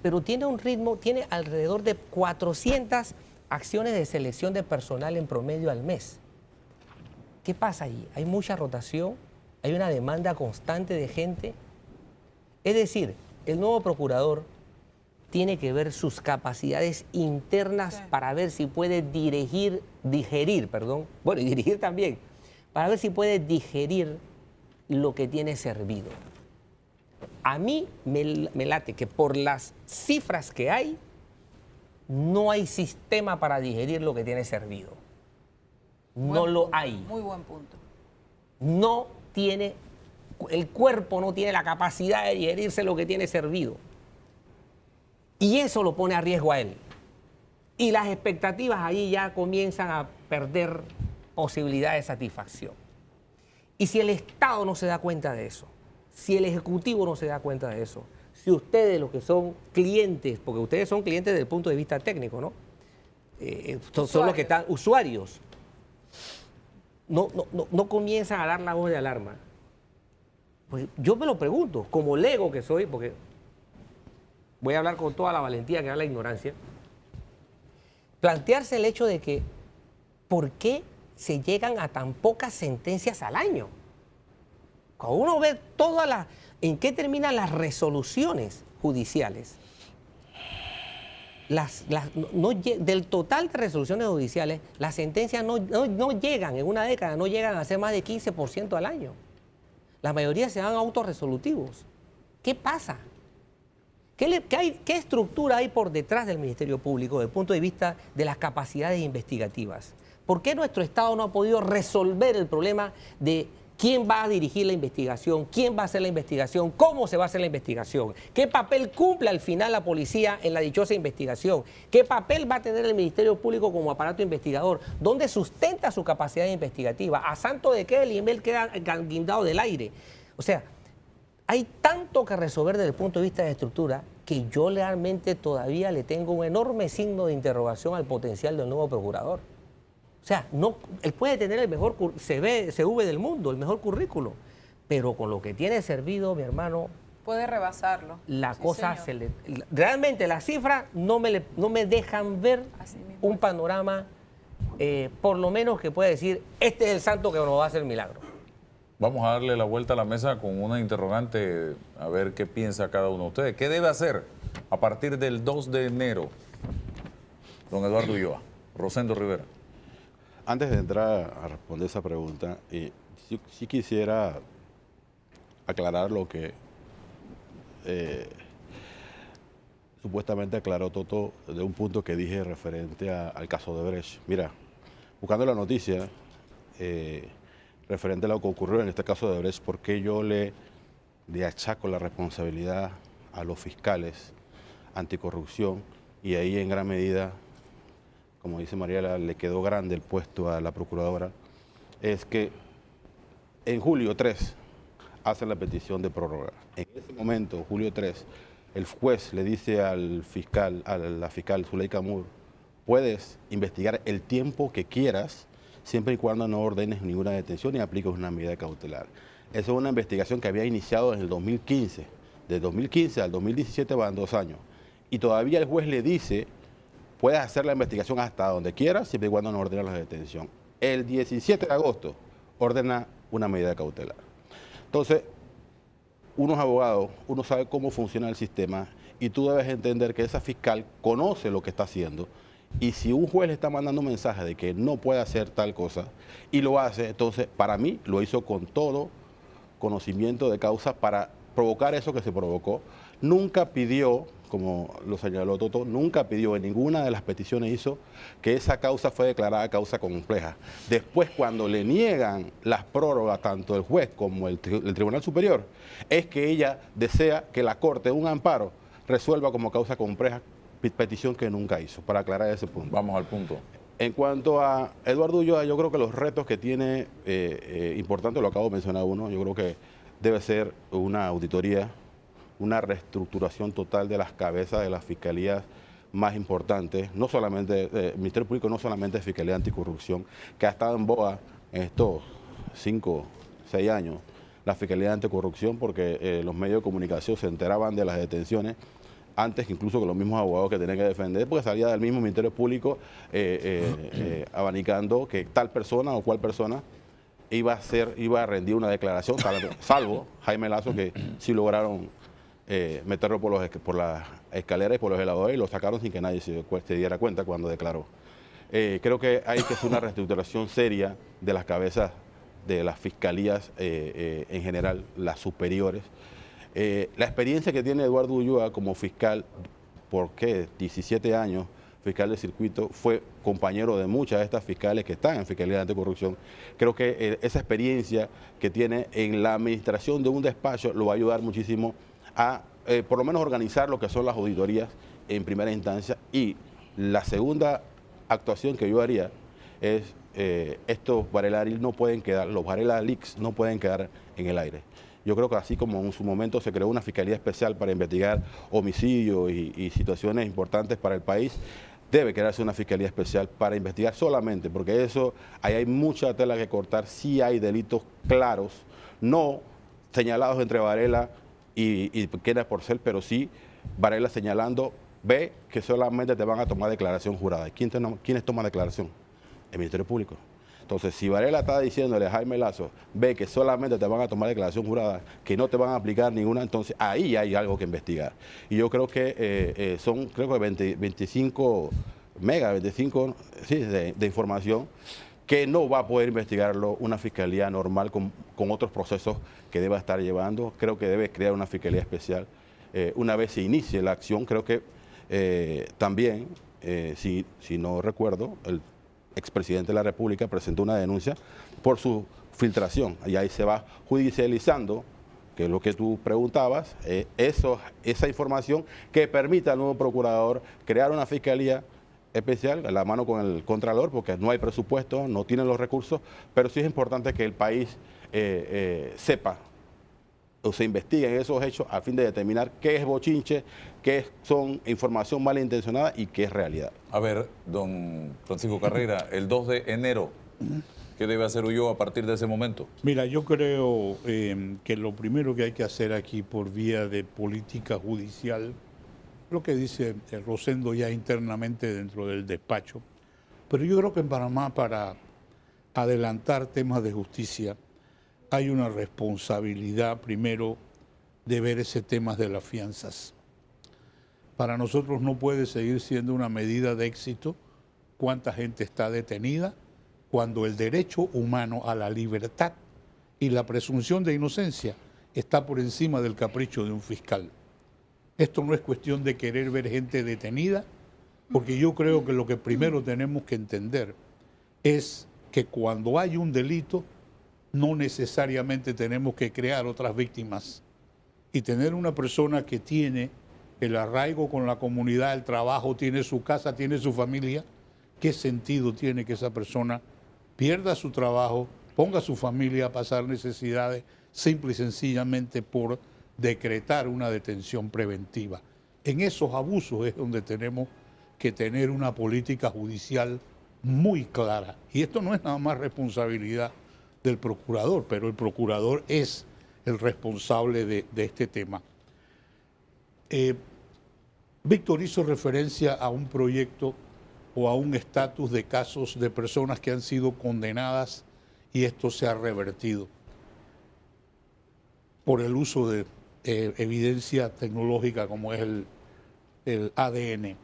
Pero tiene un ritmo, tiene alrededor de 400 acciones de selección de personal en promedio al mes. ¿Qué pasa allí? Hay mucha rotación, hay una demanda constante de gente. Es decir, el nuevo procurador tiene que ver sus capacidades internas para ver si puede digerir también, para ver si puede digerir lo que tiene servido. A mí me late que por las cifras que hay, no hay sistema para digerir lo que tiene servido. No lo hay. Muy buen punto. No tiene, el cuerpo no tiene la capacidad de digerirse lo que tiene servido. Y eso lo pone a riesgo a él. Y las expectativas ahí ya comienzan a perder posibilidad de satisfacción. Y si el Estado no se da cuenta de eso, si el Ejecutivo no se da cuenta de eso, si ustedes, los que son clientes, porque ustedes son clientes desde el punto de vista técnico, ¿no? Son los que están usuarios, no comienzan a dar la voz de alarma. Pues yo me lo pregunto, como lego que soy, porque voy a hablar con toda la valentía que da la ignorancia, plantearse el hecho de que, ¿por qué se llegan a tan pocas sentencias al año? Cuando uno ve en qué terminan las resoluciones judiciales, del total de resoluciones judiciales, las sentencias no llegan, en una década, no llegan a ser más de 15% al año. La mayoría se dan autorresolutivos. ¿Qué pasa? ¿Qué estructura hay por detrás del Ministerio Público desde el punto de vista de las capacidades investigativas? ¿Por qué nuestro Estado no ha podido resolver el problema de quién va a dirigir la investigación, quién va a hacer la investigación, cómo se va a hacer la investigación, qué papel cumple al final la policía en la dichosa investigación, qué papel va a tener el Ministerio Público como aparato investigador, dónde sustenta su capacidad investigativa, a santo de qué el nivel queda guindado del aire? O sea, hay tanto que resolver desde el punto de vista de estructura que yo realmente todavía le tengo un enorme signo de interrogación al potencial del nuevo procurador. O sea, él puede tener el mejor CV del mundo, el mejor currículo, pero con lo que tiene servido, mi hermano, puede rebasarlo. La cosa realmente las cifras no me dejan ver un panorama, por lo menos que pueda decir, este es el santo que nos va a hacer el milagro. Vamos a darle la vuelta a la mesa con una interrogante, a ver qué piensa cada uno de ustedes. ¿Qué debe hacer a partir del 2 de enero, don Eduardo Ulloa? Rosendo Rivera. Antes de entrar a responder esa pregunta, sí quisiera aclarar lo que supuestamente aclaró Toto de un punto que dije referente al caso de Brecht. Mira, buscando la noticia referente a lo que ocurrió en este caso de Brecht, ¿por qué yo le achaco la responsabilidad a los fiscales anticorrupción? Y ahí en gran medida, como dice Mariela, le quedó grande el puesto a la procuradora. Es que en julio 3 hacen la petición de prórroga. En ese momento, julio 3, el juez le dice al fiscal, a la fiscal Zuleika Moore, puedes investigar el tiempo que quieras, siempre y cuando no ordenes ninguna detención ni apliques una medida cautelar. Esa es una investigación que había iniciado en el 2015. De 2015 al 2017 van 2 años. Y todavía el juez le dice, puedes hacer la investigación hasta donde quieras, siempre y cuando no ordenes la detención. El 17 de agosto ordena una medida cautelar. Entonces, unos abogados, uno sabe cómo funciona el sistema y tú debes entender que esa fiscal conoce lo que está haciendo y si un juez le está mandando un mensaje de que no puede hacer tal cosa y lo hace, entonces para mí lo hizo con todo conocimiento de causa para provocar eso que se provocó. Nunca pidió, como lo señaló Toto, nunca pidió en ninguna de las peticiones hizo que esa causa fue declarada causa compleja. Después, cuando le niegan las prórrogas tanto el juez como el Tribunal Superior, es que ella desea que la Corte, un amparo, resuelva como causa compleja, petición que nunca hizo, para aclarar ese punto. Vamos al punto. En cuanto a Eduardo Ulloa, yo creo que los retos que tiene, importante, lo acabo de mencionar uno, yo creo que debe ser una auditoría, una reestructuración total de las cabezas de las fiscalías más importantes, no solamente, el Ministerio Público no solamente es Fiscalía Anticorrupción, que ha estado en boga en estos 5, 6 años, la Fiscalía Anticorrupción, porque los medios de comunicación se enteraban de las detenciones antes que incluso que los mismos abogados que tenían que defender, porque salía del mismo Ministerio Público abanicando que tal persona o cual persona iba a rendir una declaración, salvo Jaime Lazo, que sí lograron meterlo por las escaleras y por los elevadores y lo sacaron sin que nadie se diera cuenta cuando declaró. Creo que hay que hacer una reestructuración seria de las cabezas de las fiscalías en general, las superiores. La experiencia que tiene Eduardo Ulloa como fiscal, ¿por qué? 17 años, fiscal de circuito, fue compañero de muchas de estas fiscales que están en Fiscalía Anticorrupción. Creo que esa experiencia que tiene en la administración de un despacho lo va a ayudar muchísimo a, por lo menos, organizar lo que son las auditorías en primera instancia. Y la segunda actuación que yo haría es, estos Varela no pueden quedar, los Varela Leaks no pueden quedar en el aire. Yo creo que así como en su momento se creó una fiscalía especial para investigar homicidios y situaciones importantes para el país, debe crearse una fiscalía especial para investigar solamente, porque eso, ahí hay mucha tela que cortar, sí hay delitos claros, no señalados entre Varela y Kenneth Porcel, pero sí Varela señalando, ve que solamente te van a tomar declaración jurada. ¿Quiénes toman declaración? El Ministerio Público. Entonces, si Varela está diciéndole a Jaime Lazo, ve que solamente te van a tomar declaración jurada, que no te van a aplicar ninguna, entonces ahí hay algo que investigar. Y yo creo que son, creo que 25 megas, 25 sí, de información que no va a poder investigarlo una fiscalía normal con otros procesos que deba estar llevando. Creo que debe crear una fiscalía especial. Una vez se inicie la acción, creo que también, si no recuerdo, el expresidente de la República presentó una denuncia por su filtración y ahí se va judicializando, que es lo que tú preguntabas, esa información que permita al nuevo procurador crear una fiscalía especial a la mano con el Contralor, porque no hay presupuesto, no tienen los recursos, pero sí es importante que el país sepa o se investiguen esos hechos a fin de determinar qué es bochinche, qué son información malintencionada y qué es realidad. A ver, don Francisco Carrera, el 2 de enero, ¿qué debe hacer Ulloa a partir de ese momento? Mira, yo creo que lo primero que hay que hacer aquí por vía de política judicial, lo que dice Rosendo ya internamente dentro del despacho, pero yo creo que en Panamá para adelantar temas de justicia hay una responsabilidad primero de ver ese tema de las fianzas. Para nosotros no puede seguir siendo una medida de éxito cuánta gente está detenida, cuando el derecho humano a la libertad y la presunción de inocencia está por encima del capricho de un fiscal. Esto no es cuestión de querer ver gente detenida, porque yo creo que lo que primero tenemos que entender es que cuando hay un delito, no necesariamente tenemos que crear otras víctimas. Y tener una persona que tiene el arraigo con la comunidad, el trabajo, tiene su casa, tiene su familia, ¿qué sentido tiene que esa persona pierda su trabajo, ponga a su familia a pasar necesidades, simple y sencillamente por decretar una detención preventiva? En esos abusos es donde tenemos que tener una política judicial muy clara. Y esto no es nada más responsabilidad del procurador, pero el procurador es el responsable de este tema. Víctor hizo referencia a un proyecto o a un estatus de casos de personas que han sido condenadas y esto se ha revertido por el uso de evidencia tecnológica como es el ADN.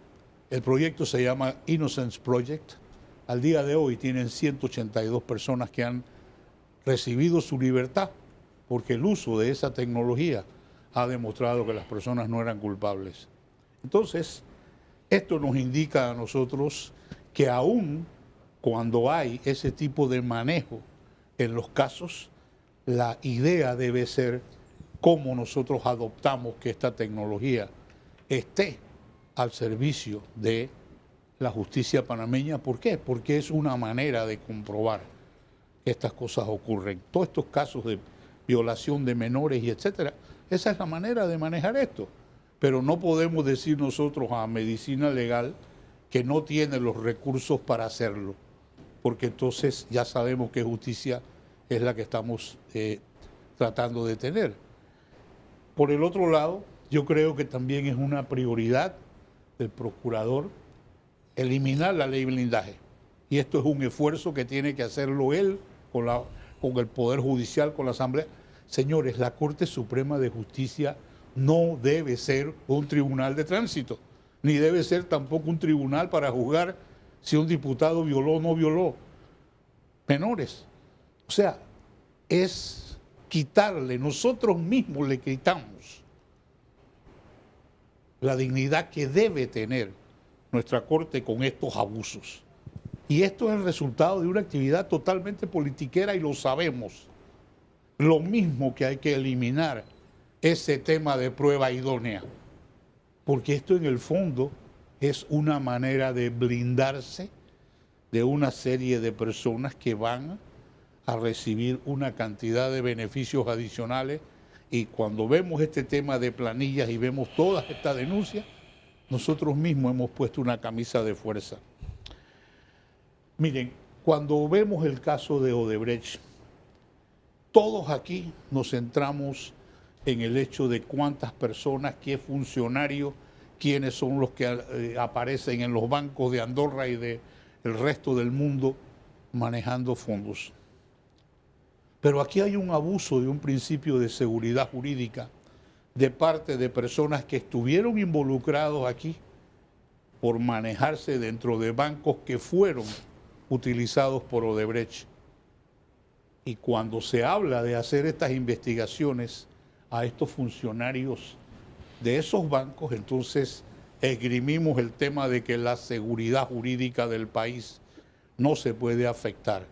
El proyecto se llama Innocence Project. Al día de hoy tienen 182 personas que han recibido su libertad porque el uso de esa tecnología ha demostrado que las personas no eran culpables. Entonces, esto nos indica a nosotros que aún cuando hay ese tipo de manejo en los casos, la idea debe ser cómo nosotros adoptamos que esta tecnología esté al servicio de la justicia panameña. ¿Por qué? Porque es una manera de comprobar que estas cosas ocurren. Todos estos casos de violación de menores y etcétera, esa es la manera de manejar esto. Pero no podemos decir nosotros a medicina legal que no tiene los recursos para hacerlo, porque entonces ya sabemos qué justicia es la que estamos tratando de tener. Por el otro lado, yo creo que también es una prioridad del procurador eliminar la ley blindaje. Y esto es un esfuerzo que tiene que hacerlo él con el Poder Judicial, con la Asamblea. Señores, la Corte Suprema de Justicia no debe ser un tribunal de tránsito, ni debe ser tampoco un tribunal para juzgar si un diputado violó o no violó menores. O sea, es quitarle, nosotros mismos le quitamos la dignidad que debe tener nuestra Corte con estos abusos. Y esto es el resultado de una actividad totalmente politiquera y lo sabemos. Lo mismo que hay que eliminar ese tema de prueba idónea, porque esto en el fondo es una manera de blindarse de una serie de personas que van a recibir una cantidad de beneficios adicionales, y cuando vemos este tema de planillas y vemos todas estas denuncias, nosotros mismos hemos puesto una camisa de fuerza. Miren, cuando vemos el caso de Odebrecht, todos aquí nos centramos en el hecho de cuántas personas, qué funcionarios, quiénes son los que aparecen en los bancos de Andorra y del resto del mundo manejando fondos. Pero aquí hay un abuso de un principio de seguridad jurídica de parte de personas que estuvieron involucrados aquí por manejarse dentro de bancos que fueron utilizados por Odebrecht. Y cuando se habla de hacer estas investigaciones a estos funcionarios de esos bancos, entonces esgrimimos el tema de que la seguridad jurídica del país no se puede afectar.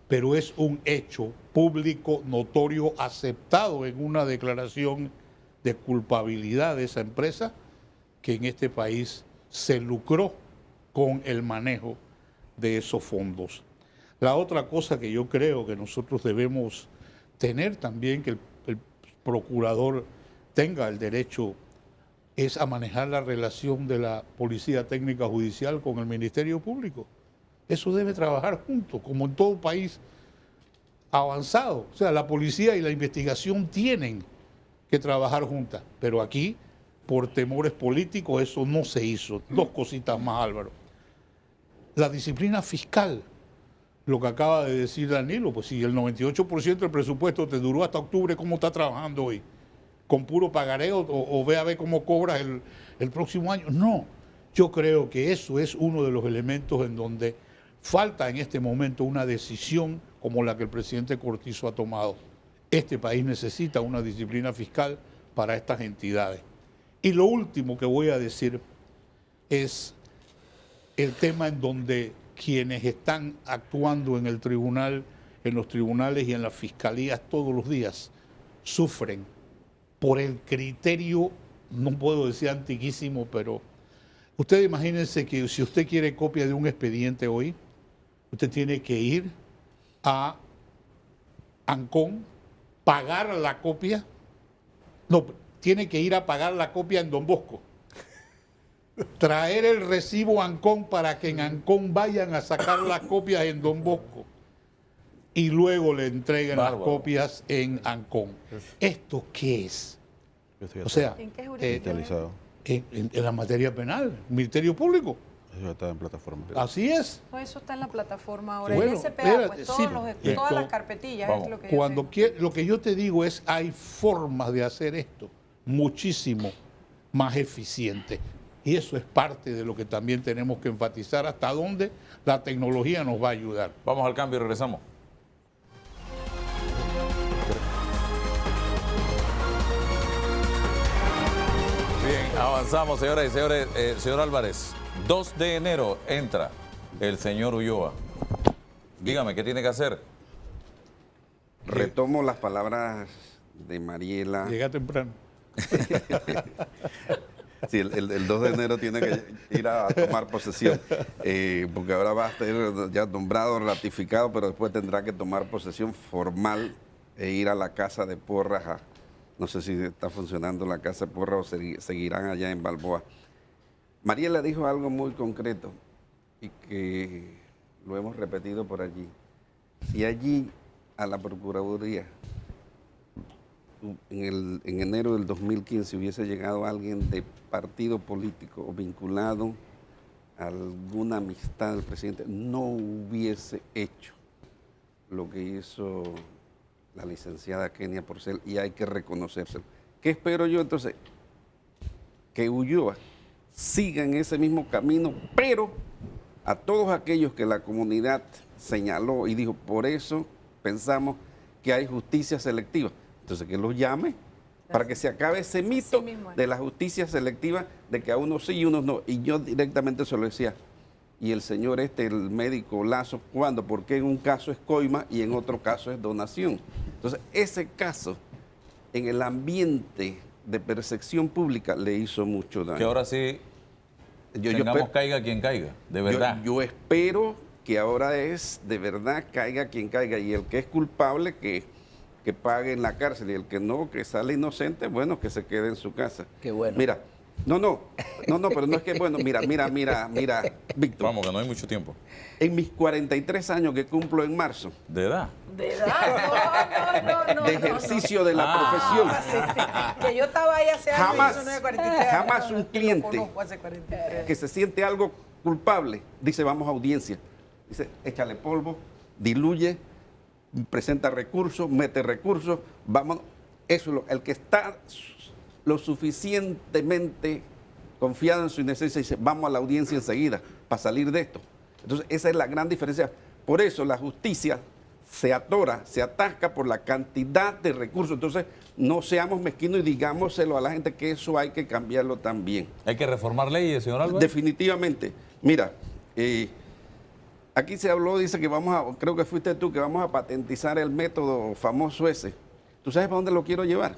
Pero es un hecho público, notorio, aceptado en una declaración de culpabilidad de esa empresa, que en este país se lucró con el manejo de esos fondos. La otra cosa que yo creo que nosotros debemos tener también, que el procurador tenga el derecho, es a manejar la relación de la Policía Técnica Judicial con el Ministerio Público. Eso debe trabajar junto, como en todo país avanzado. O sea, la policía y la investigación tienen que trabajar juntas, pero aquí, por temores políticos, eso no se hizo. Dos cositas más, Álvaro. La disciplina fiscal, lo que acaba de decir Danilo, pues si el 98% del presupuesto te duró hasta octubre, ¿cómo está trabajando hoy? ¿Con puro pagareo o ve a ver cómo cobras el próximo año? No, Yo creo que eso es uno de los elementos en donde falta en este momento una decisión como la que el presidente Cortizo ha tomado. Este país necesita una disciplina fiscal para estas entidades. Y lo último que voy a decir es el tema en donde quienes están actuando en el tribunal, en los tribunales y en las fiscalías todos los días, sufren por el criterio, no puedo decir antiquísimo, pero usted imagínense que si usted quiere copia de un expediente hoy, usted tiene que ir a Ancón, pagar la copia, no, tiene que ir a pagar la copia en Don Bosco, traer el recibo a Ancón para que en Ancón vayan a sacar las copias en Don Bosco y luego le entreguen las copias en Ancón. ¿Esto qué es? O sea, ¿En qué jurisdicción? en la materia penal, Ministerio Público. Eso ya está en plataforma. Así es. No, eso está en la plataforma ahora. Bueno, el SPA, espérate, pues sí, todas las carpetillas es lo que yo Cuando sé. lo que yo te digo es, hay formas de hacer esto muchísimo más eficientes. Y eso es parte de lo que también tenemos que enfatizar, hasta dónde la tecnología nos va a ayudar. Vamos al cambio y regresamos. Bien, avanzamos, señoras y señores. Señor Álvarez, 2 de enero entra el señor Ulloa. Dígame, ¿qué tiene que hacer? Retomo las palabras de Mariela. Llega temprano. Sí, el 2 de enero tiene que ir a tomar posesión, porque ahora va a ser ya nombrado, ratificado, pero después tendrá que tomar posesión formal e ir a la Casa de Porras. No sé si está funcionando la Casa de Porras o seguirán allá en Balboa. Mariela dijo algo muy concreto y que lo hemos repetido por allí. Si allí a la Procuraduría en enero del 2015 hubiese llegado alguien de partido político o vinculado a alguna amistad del presidente, no hubiese hecho lo que hizo la licenciada Kenia Porcel, y hay que reconocérselo. ¿Qué espero yo entonces? Que Ulloa siga en ese mismo camino, pero a todos aquellos que la comunidad señaló y dijo, por eso pensamos que hay justicia selectiva. Entonces que los llame para que se acabe ese mito de la justicia selectiva, de que a unos sí y unos no. Y yo directamente se lo decía, y el señor el médico Lazo, ¿cuándo? Porque en un caso es coima y en otro caso es donación. Entonces ese caso, en el ambiente de percepción pública, le hizo mucho daño. Que ahora sí tengamos caiga quien caiga, de verdad. Yo espero que ahora de verdad caiga quien caiga, y el que es culpable que pague en la cárcel, y el que no, que sale inocente, bueno, que se quede en su casa. Qué bueno. Mira, no, pero no es que bueno, mira, Víctor. Vamos, que no hay mucho tiempo. En mis 43 años que cumplo en marzo, ¿De edad? De edad, no. de ejercicio de la profesión, Que yo estaba ahí hace años. Jamás, y eso no es 43 años, jamás no, un lo cliente conozco hace 43. que se siente algo culpable, dice vamos a audiencia, dice échale polvo, diluye, presenta recursos, mete recursos, vamos, eso es el que está lo suficientemente confiado en su inocencia, dice vamos a la audiencia enseguida para salir de esto. Entonces esa es la gran diferencia. Por eso la justicia se atora, se atasca por la cantidad de recursos. Entonces no seamos mezquinos y digámoselo a la gente que eso hay que cambiarlo también. ¿Hay que reformar leyes, señor Álvarez? Definitivamente. Mira, aquí se habló, dice que creo que fuiste tú, que vamos a patentizar el método famoso ese. ¿Tú sabes para dónde lo quiero llevar?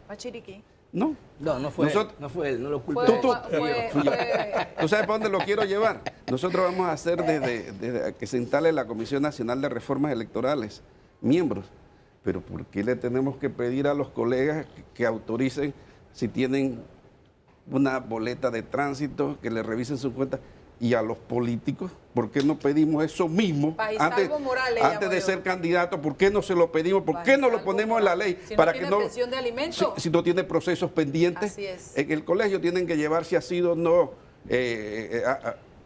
A Chiriquí. No. No fue él, no lo culpo. ¿Tú sabes para dónde lo quiero llevar? Nosotros vamos a hacer desde que se instale la Comisión Nacional de Reformas Electorales, miembros. Pero ¿por qué le tenemos que pedir a los colegas que autoricen si tienen una boleta de tránsito, que le revisen su cuenta? Y a los políticos, ¿por qué no pedimos eso mismo antes de ser candidato? ¿Por qué no se lo pedimos? ¿Por qué no lo ponemos en la ley? Si para no que tiene pensión de alimentos. Si no tiene procesos pendientes. Así es. En el colegio tienen que llevar si ha sido no,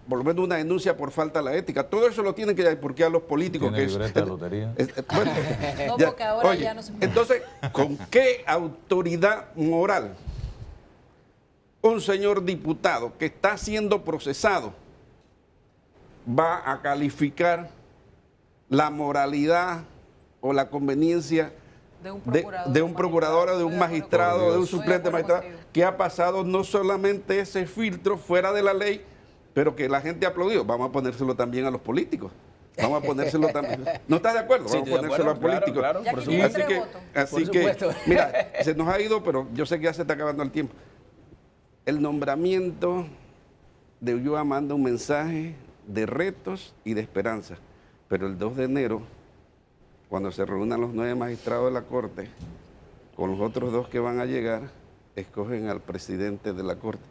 por lo menos una denuncia por falta de la ética. Todo eso lo tienen que llevar. ¿Por qué a los políticos? ¿Tiene libreta de lotería? Bueno, No, porque ahora ya no se puede. Entonces, ¿con qué autoridad moral un señor diputado que está siendo procesado va a calificar la moralidad o la conveniencia de un procurador o de un magistrado, de un suplente magistrado, que ha pasado no solamente ese filtro fuera de la ley, pero que la gente ha aplaudido? Vamos a ponérselo también a los políticos. Vamos a ponérselo también. ¿No estás de acuerdo? Sí, Vamos a ponérselo a políticos. Claro, por supuesto. Así que, mira, se nos ha ido, pero yo sé que ya se está acabando el tiempo. El nombramiento de Ulloa manda un mensaje de retos y de esperanza, pero el 2 de enero, cuando se reúnan los 9 magistrados de la Corte, con los otros 2 que van a llegar, escogen al presidente de la Corte.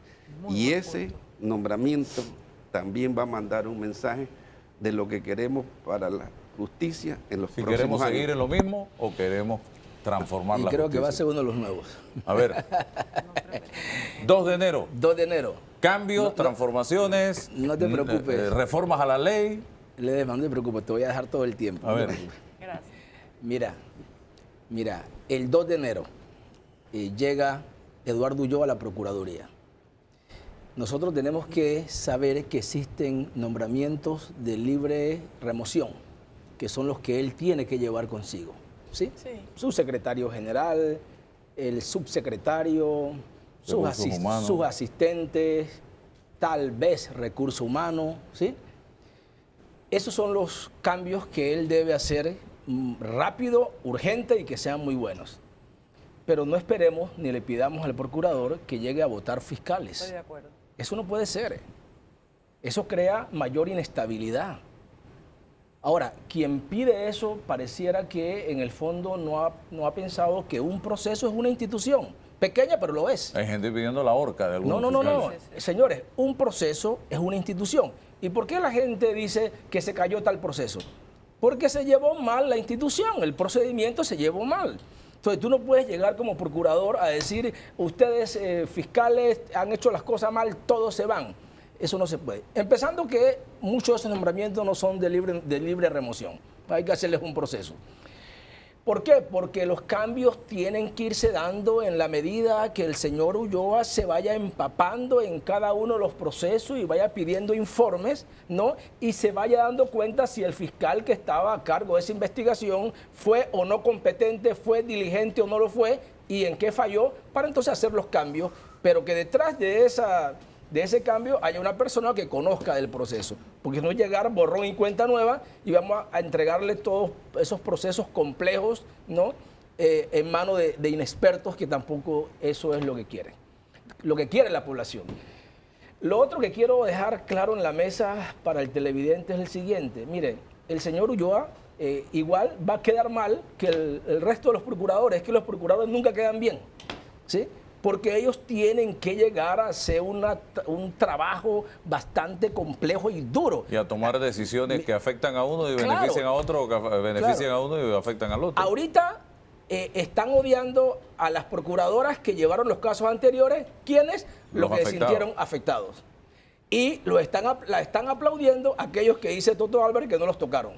Y ese nombramiento también va a mandar un mensaje de lo que queremos para la justicia en los próximos ¿Queremos años. seguir en lo mismo o queremos transformar Y la creo justicia? que va a ser uno de los nuevos. A ver, 2 de enero, 2 de enero. cambios, transformaciones, no te preocupes. Reformas a la ley. Ledesma, no te preocupes, te voy a dejar todo el tiempo. A no te ver. preocupes. Gracias. Mira, el 2 de enero llega Eduardo Ulloa a la Procuraduría. Nosotros tenemos que saber que existen nombramientos de libre remoción, que son los que él tiene que llevar consigo. ¿Sí? Sí. Su secretario general, el subsecretario, Recursos humanos. sus asistentes, tal vez recursos humanos, ¿sí? Esos son los cambios que él debe hacer rápido, urgente y que sean muy buenos. Pero no esperemos ni le pidamos al procurador que llegue a votar fiscales. Estoy de acuerdo. Eso no puede ser. Eso crea mayor inestabilidad. Ahora, quien pide eso pareciera que en el fondo no ha pensado que un proceso es una institución. Pequeña, pero lo es. Hay gente pidiendo la horca de algunos No. fiscales. Señores, un proceso es una institución. ¿Y por qué la gente dice que se cayó tal proceso? Porque se llevó mal la institución, el procedimiento se llevó mal. Entonces tú no puedes llegar como procurador a decir, ustedes fiscales han hecho las cosas mal, todos se van. Eso no se puede. Empezando que muchos de esos nombramientos no son de libre remoción. Hay que hacerles un proceso. ¿Por qué? Porque los cambios tienen que irse dando en la medida que el señor Ulloa se vaya empapando en cada uno de los procesos y vaya pidiendo informes, ¿no? Y se vaya dando cuenta si el fiscal que estaba a cargo de esa investigación fue o no competente, fue diligente o no lo fue, y en qué falló, para entonces hacer los cambios, pero que detrás de ese cambio haya una persona que conozca del proceso, porque no llegar borrón y cuenta nueva y vamos a entregarle todos esos procesos complejos, ¿no? En manos de inexpertos, que tampoco eso es lo que quieren, lo que quiere la población. Lo otro que quiero dejar claro en la mesa para el televidente es el siguiente. Miren, el señor Ulloa igual va a quedar mal que el resto de los procuradores, que los procuradores nunca quedan bien, ¿sí? Porque ellos tienen que llegar a hacer un trabajo bastante complejo y duro. Y a tomar decisiones que afectan a uno y Claro. benefician a otro, o que benefician Claro. a uno y afectan al otro. Ahorita están odiando a las procuradoras que llevaron los casos anteriores, quienes Los los que se afectados. sintieron afectados. Y la están aplaudiendo aquellos que dice Toto Álvarez que no los tocaron.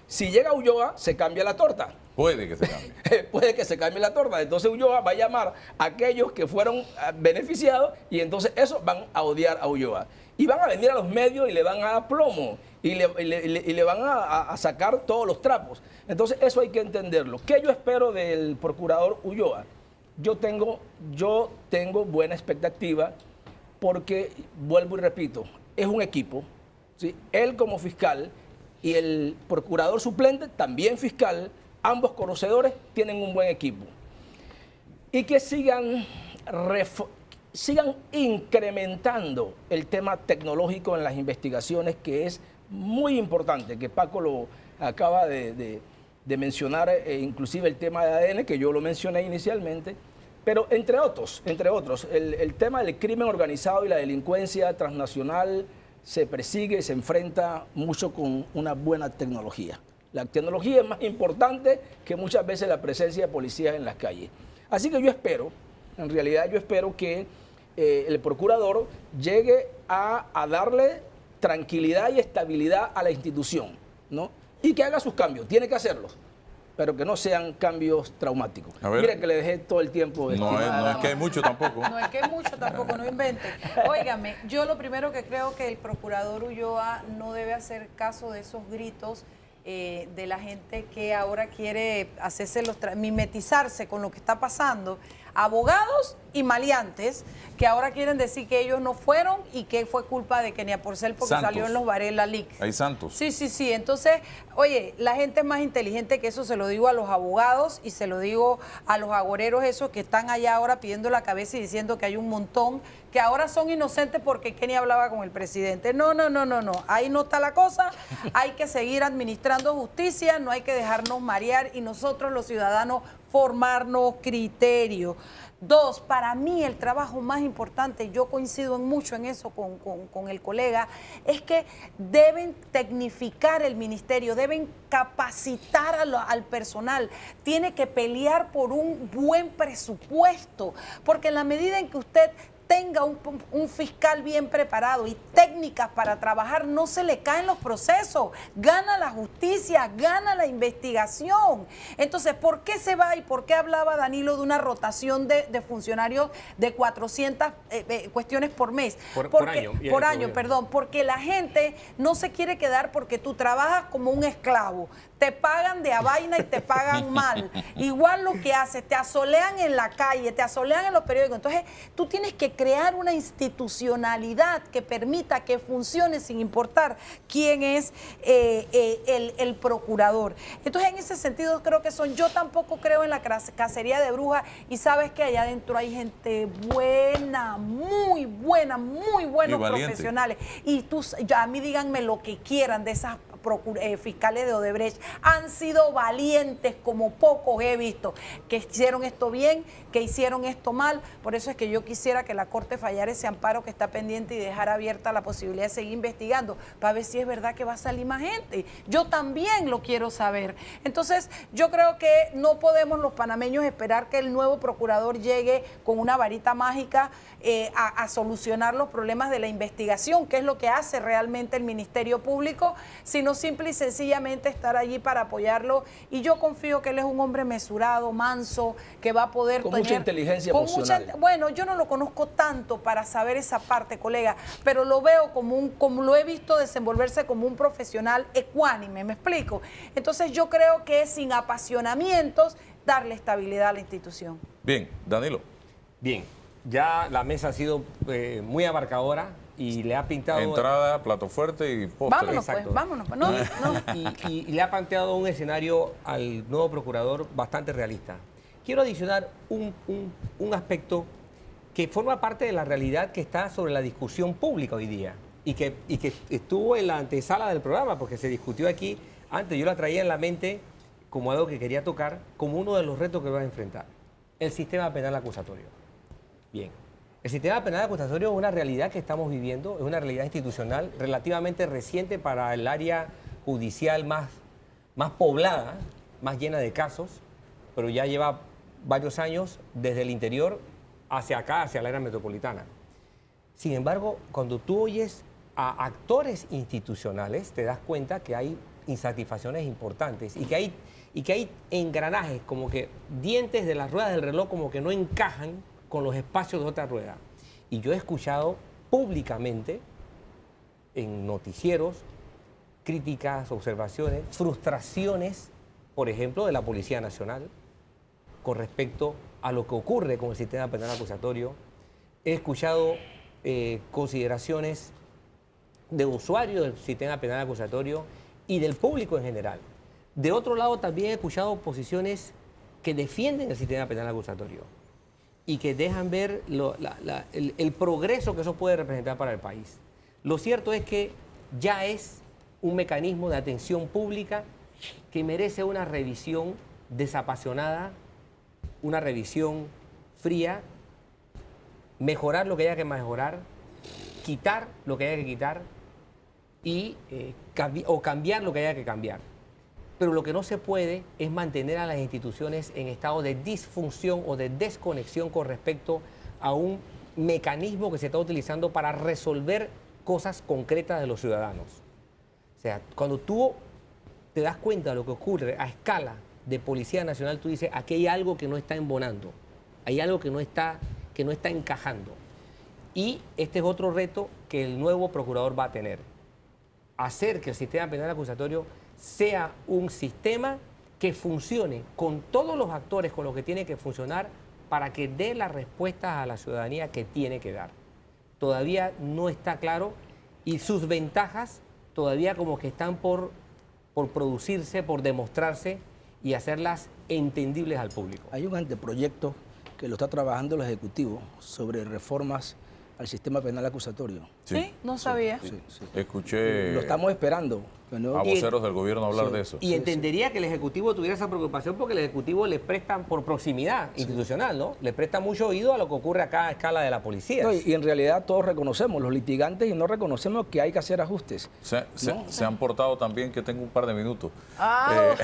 Si llega Ulloa, se cambia la torta. Puede que se cambie. Puede que se cambie la torta. Entonces Ulloa va a llamar a aquellos que fueron beneficiados y entonces esos van a odiar a Ulloa. Y van a venir a los medios y le van a dar plomo y le van a sacar todos los trapos. Entonces eso hay que entenderlo. ¿Qué yo espero del procurador Ulloa? Yo tengo buena expectativa porque, vuelvo y repito, es un equipo, ¿sí? Él como fiscal y el procurador suplente, también fiscal, ambos conocedores tienen un buen equipo. Y que sigan incrementando el tema tecnológico en las investigaciones, que es muy importante, que Paco lo acaba de mencionar, inclusive el tema de ADN, que yo lo mencioné inicialmente, pero entre otros, el tema del crimen organizado y la delincuencia transnacional se persigue, se enfrenta mucho con una buena tecnología. La tecnología es más importante que muchas veces la presencia de policías en las calles. Así que yo espero, en realidad yo espero que el procurador llegue a darle tranquilidad y estabilidad a la institución, ¿no? Y que haga sus cambios, tiene que hacerlos. pero que no sean cambios traumáticos. A ver. Mire que le dejé todo el tiempo. No es que hay mucho tampoco. No es que hay mucho tampoco, no inventen. Óigame, yo lo primero que creo que el procurador Ulloa no debe hacer caso de esos gritos de la gente que ahora quiere mimetizarse con lo que está pasando. Abogados y maleantes que ahora quieren decir que ellos no fueron y que fue culpa de Kenia Porcel porque Santos. salió en los Varela Leaks. Hay Santos. Sí. Entonces, oye, la gente es más inteligente que eso, se lo digo a los abogados y se lo digo a los agoreros esos que están allá ahora pidiendo la cabeza y diciendo que hay un montón que ahora son inocentes porque Kenia hablaba con el presidente. No. Ahí no está la cosa. Hay que seguir administrando justicia, no hay que dejarnos marear y nosotros los ciudadanos formarnos criterios. Dos, para mí el trabajo más importante, yo coincido mucho en eso con el colega, es que deben tecnificar el ministerio, deben capacitar al personal, tiene que pelear por un buen presupuesto, porque en la medida en que usted tenga un fiscal bien preparado y técnicas para trabajar, no se le caen los procesos, gana la justicia, gana la investigación. Entonces, ¿por qué se va y por qué hablaba Danilo de una rotación de funcionarios de 400 cuestiones por mes? Por año. Por año, perdón, porque la gente no se quiere quedar porque tú trabajas como un esclavo. Te pagan de a vaina y te pagan mal. Igual lo que haces, te asolean en la calle, te asolean en los periódicos. Entonces, tú tienes que crear una institucionalidad que permita que funcione sin importar quién es el procurador. Entonces, en ese sentido, creo que yo tampoco creo en la cacería de brujas y sabes que allá adentro hay gente buena, muy buenos profesionales. Y a mí díganme lo que quieran de esas fiscales de Odebrecht, han sido valientes como pocos he visto, que hicieron esto bien, que hicieron esto mal. Por eso es que yo quisiera que la Corte fallara ese amparo que está pendiente y dejar abierta la posibilidad de seguir investigando para ver si es verdad que va a salir más gente. Yo también lo quiero saber. Entonces, yo creo que no podemos los panameños esperar que el nuevo procurador llegue con una varita mágica a solucionar los problemas de la investigación, que es lo que hace realmente el Ministerio Público, sino simple y sencillamente estar allí para apoyarlo. Y yo confío que él es un hombre mesurado, manso, que va a poder con mucha inteligencia emocional. Bueno, yo no lo conozco tanto para saber esa parte, colega, pero lo veo como lo he visto desenvolverse como un profesional ecuánime, ¿me explico? Entonces yo creo que sin apasionamientos darle estabilidad a la institución. Bien, Danilo. Bien, ya la mesa ha sido muy abarcadora y le ha pintado... Entrada, plato fuerte y postre. Vámonos Exacto. pues, vámonos. No. Y le ha planteado un escenario al nuevo procurador bastante realista. Quiero adicionar un aspecto que forma parte de la realidad que está sobre la discusión pública hoy día y que estuvo en la antesala del programa porque se discutió aquí antes. Yo la traía en la mente como algo que quería tocar, como uno de los retos que va a enfrentar. El sistema penal acusatorio. Bien. El sistema penal acusatorio es una realidad que estamos viviendo, es una realidad institucional relativamente reciente para el área judicial más poblada, más llena de casos, pero ya lleva varios años desde el interior hacia acá, hacia la área metropolitana. Sin embargo, cuando tú oyes a actores institucionales, te das cuenta que hay insatisfacciones importantes y que hay engranajes, como que dientes de las ruedas del reloj como que no encajan con los espacios de otra rueda. Y yo he escuchado públicamente en noticieros críticas, observaciones, frustraciones, por ejemplo, de la Policía Nacional con respecto a lo que ocurre con el sistema penal acusatorio. He escuchado consideraciones de usuarios del sistema penal acusatorio y del público en general. De otro lado, también he escuchado posiciones que defienden el sistema penal acusatorio y que dejan ver el progreso que eso puede representar para el país. Lo cierto es que ya es un mecanismo de atención pública que merece una revisión desapasionada, una revisión fría, mejorar lo que haya que mejorar, quitar lo que haya que quitar y cambiar lo que haya que cambiar. Pero lo que no se puede es mantener a las instituciones en estado de disfunción o de desconexión con respecto a un mecanismo que se está utilizando para resolver cosas concretas de los ciudadanos. O sea, cuando tú te das cuenta de lo que ocurre a escala de Policía Nacional, tú dices, aquí hay algo que no está embonando, hay algo que no está encajando. Y este es otro reto que el nuevo procurador va a tener. Hacer que el sistema penal acusatorio sea un sistema que funcione con todos los actores con los que tiene que funcionar para que dé las respuestas a la ciudadanía que tiene que dar. Todavía no está claro y sus ventajas todavía como que están por producirse, por demostrarse y hacerlas entendibles al público. Hay un anteproyecto que lo está trabajando el Ejecutivo sobre reformas al sistema penal acusatorio. Sí, no sabía. Sí, sí. Escuché Lo estamos esperando. a voceros del gobierno hablar de eso. Y entendería que el Ejecutivo tuviera esa preocupación porque el Ejecutivo le presta por proximidad institucional, ¿no? Le presta mucho oído a lo que ocurre acá a escala de la policía. No, y en realidad todos reconocemos, los litigantes, y no reconocemos que hay que hacer ajustes. Se han portado también, que tengo un par de minutos. Ah.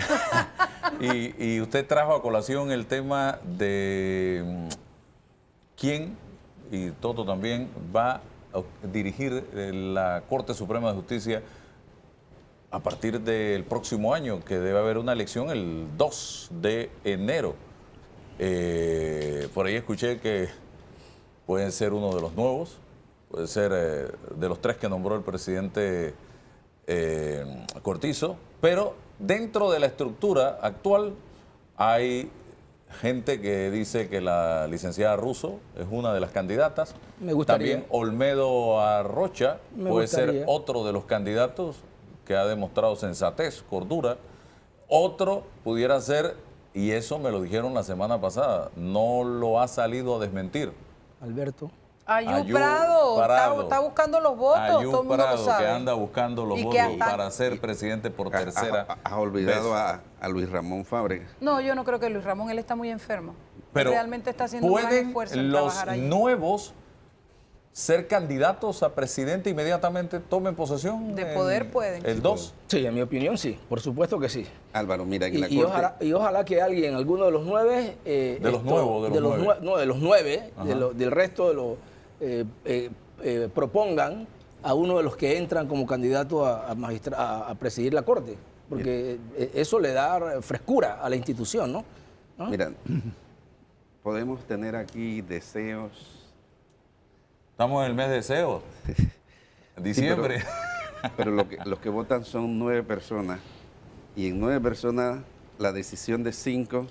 Y usted trajo a colación el tema de quién, y Toto también, va a dirigir la Corte Suprema de Justicia a partir del próximo año, que debe haber una elección el 2 de enero. Por ahí escuché que pueden ser uno de los nuevos, puede ser de los 3 que nombró el presidente Cortizo, pero dentro de la estructura actual hay gente que dice que la licenciada Russo es una de las candidatas. Me gustaría. También Olmedo Arrocha puede ser otro de los candidatos que ha demostrado sensatez, cordura. Otro pudiera ser, y eso me lo dijeron la semana pasada, no lo ha salido a desmentir. Alberto. Ayú Prado está buscando los votos, todo el mundo Prado, lo sabe. que anda buscando los votos para ser presidente por tercera. Has olvidado vez. a Luis Ramón Fábrega. No, yo no creo que Luis Ramón, él está muy enfermo. Pero Él realmente está haciendo un gran ¿pueden esfuerzo en los trabajar ahí. nuevos ser candidatos a presidente inmediatamente tomen posesión? De poder pueden. El 2. Sí, en mi opinión sí, por supuesto que sí. Álvaro, mira, en la Corte... Ojalá que alguien, alguno de los 9... de los nueve. del resto de los... propongan a uno de los que entran como candidato a presidir la Corte, porque eso le da frescura a la institución, ¿no? Mira, podemos tener aquí deseos. Estamos en el mes de deseos. Diciembre. Sí, pero los que votan son 9 personas, y en 9 personas la decisión de 5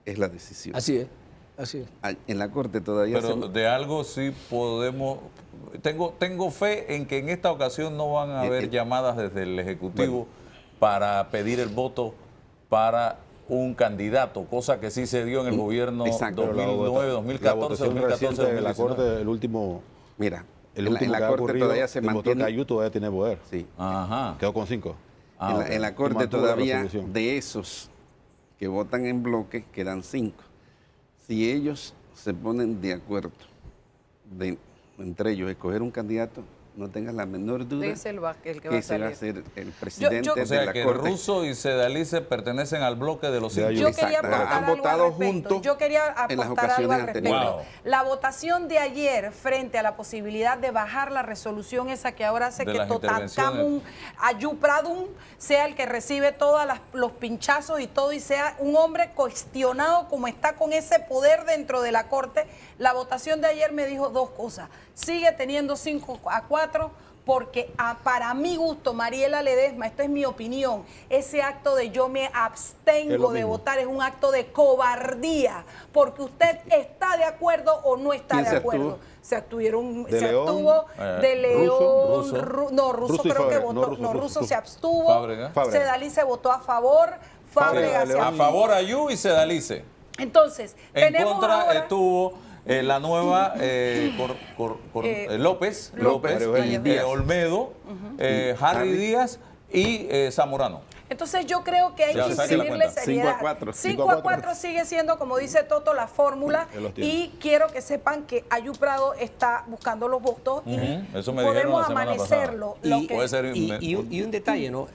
es la decisión. Así es. Así es. En la Corte todavía... Pero de algo sí podemos... Tengo fe en que en esta ocasión no van a haber llamadas desde el Ejecutivo para pedir el voto para un candidato, cosa que sí se dio en el gobierno 2009, 2014, 2014, de la Corte, el último... Mira, el último en la que ha Corte ocurrido, todavía se mantiene... que Ayú todavía tiene poder. Sí. Ajá. Quedó con 5. En la Corte todavía, de esos que votan en bloque, quedan 5. Si ellos se ponen de acuerdo entre ellos escoger un candidato, no tengas la menor duda Ese el que va a ese va a salir. ser el presidente O sea, de la que Corte. Russo y Sedalice pertenecen al bloque de los 5. Yo quería Exacto. aportar Han algo votado al respecto. juntos Yo quería en las aportar algo al ocasiones respecto. anteriores. Wow. La votación de ayer frente a la posibilidad de bajar la resolución esa que ahora hace De que las Totankamun Ayú Pradum sea el que recibe todos los pinchazos y todo, y sea un hombre cuestionado como está con ese poder dentro de la Corte. La votación de ayer me dijo 2 cosas. Sigue teniendo 5-4, porque para mi gusto, Mariela Ledesma, esta es mi opinión, ese acto de yo me abstengo de votar es un acto de cobardía, porque usted está de acuerdo o no está de acuerdo. Se abstuvieron, De se León, abstuvo de León, Russo. Russo y creo que Fábrega. votó, Russo se abstuvo, Fábrega. Sedalice votó a favor, Fábrega se A abstuvo. favor Ayú y Sedalice. Entonces, En tenemos contra ahora... estuvo la nueva López, Díaz. Olmedo, Harry Díaz y Zamorano. Entonces yo creo que hay Ya, que saque la imprimirle cuenta. seriedad. 5-4. sigue siendo, como dice Toto, la fórmula. Y quiero que sepan que Ayú Prado está buscando los votos y Eso me dijeron la podemos semana amanecerlo. pasada. Lo que- Puede ser Y un detalle, ¿no?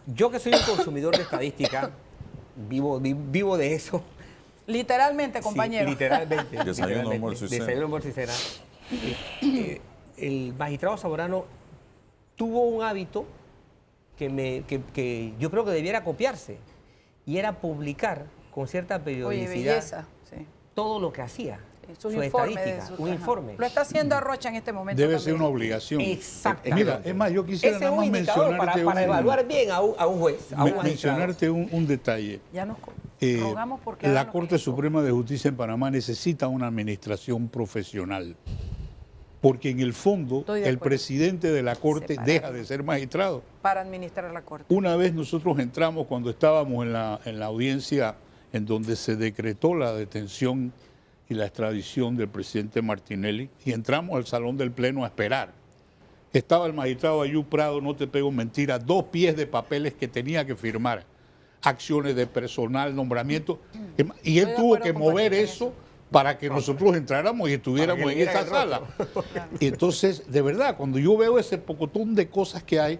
Yo que soy un consumidor de estadística, vivo de eso. Literalmente, compañero. Sí, literalmente. Desayuno, literalmente. almuerzo y cena. Desayuno, almuerzo y cena. El magistrado Zamorano tuvo un hábito que yo creo que debiera copiarse. y era publicar con cierta Oye, periodicidad belleza. Sí. todo lo que hacía. Es un su informe. estadística, un Ajá. informe. Lo está haciendo Arrocha en este momento. Debe también. ser una obligación. Exactamente. Mira, es más, yo quisiera Ese es nada un más indicador mencionarte para evaluar bien a un juez, a un magistrado. mencionarte un detalle. Ya nos Eh, rogamos porque la hagan lo Corte que- Suprema de Justicia en Panamá necesita una administración profesional, porque en el fondo Estoy de el acuerdo. presidente de la Corte Separado. deja de ser magistrado. para administrar la Corte. Una vez nosotros entramos cuando estábamos en la audiencia en donde se decretó la detención y la extradición del presidente Martinelli, y entramos al salón del Pleno a esperar. Estaba el magistrado Ayub Prado, no te pego mentira, 2 pies de papeles que tenía que firmar, acciones de personal, nombramiento, y él Estoy de tuvo acuerdo que con mover Patricia en eso para que nosotros entráramos y estuviéramos Para en que esa vieran el sala. Y entonces, de verdad, cuando yo veo ese pocotón de cosas que hay,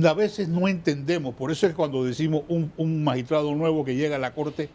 a veces no entendemos. Por eso es cuando decimos un magistrado nuevo que llega a la Corte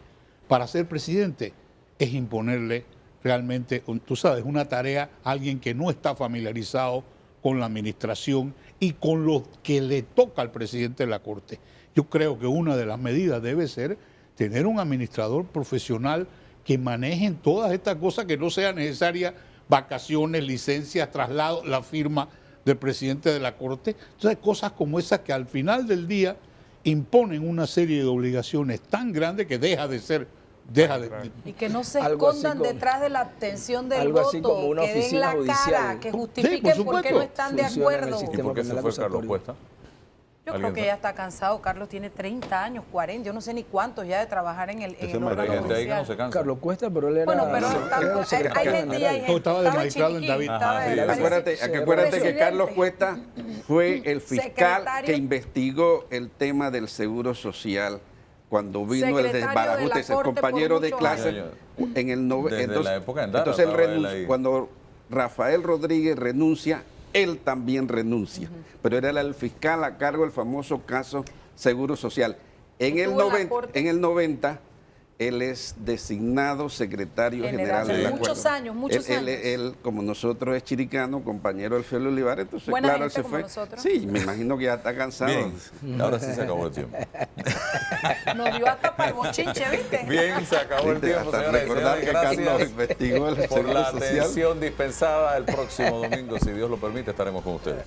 para ser presidente, es imponerle realmente, tú sabes, una tarea a alguien que no está familiarizado con la administración y con lo que le toca al presidente de la Corte. Yo creo que una de las medidas debe ser tener un administrador profesional que maneje todas estas cosas, que no sea necesaria vacaciones, licencias, traslados, la firma del presidente de la Corte. Entonces, cosas como esas que al final del día imponen una serie de obligaciones tan grandes que deja de ser, Y que no se Algo así escondan como- detrás de la obtención del algo voto, así como una que den oficina la cara, judicial. que Sí, justifiquen por por qué supuesto. no están de Funciona en el acuerdo. ¿Y sistema por qué se penal fue Carlos acusatorio. Cuesta? Yo creo ¿Alguien que sabe? ya está cansado. Carlos tiene 30 años, 40, yo no sé ni cuántos ya de trabajar en el Ese órgano Pero hay gente ahí que no judicial. se cansa. Carlos Cuesta, pero él era, Bueno, pero era tanto- el secretario hay gente y hay general. gente. Estaba de magistrado en Chiriquí, David. estaba Ajá, de- sí. Acuérdate, Sí, acuérdate que presidente. Carlos Cuesta fue el fiscal Secretario. que investigó el tema del seguro social cuando vino el Secretario de la desbarajuste, ese Corte compañero por de muchos clase años. en el Desde la época de Endara entonces él estaba él renuncia, ahí. cuando Rafael Rodríguez renuncia, él también renuncia, pero era el fiscal a cargo del famoso caso Seguro Social. En el, Estuvo en la 90, Corte. en el 90, él es designado secretario general de la Muchos Corte. años, muchos Él, años. él, como nosotros, es chiricano, compañero del Félix Olivares, entonces, Buena claro, él gente se como fue. nosotros. Sí, me imagino que ya está cansado. Bien, ahora sí se acabó el tiempo. Nos dio hasta para el bochinche, ¿viste? Bien, se acabó el tiempo, Hasta señoras y recordar señores. que Carlos Gracias investigó el por Seguro la Social. atención dispensada. El próximo domingo, si Dios lo permite, estaremos con ustedes.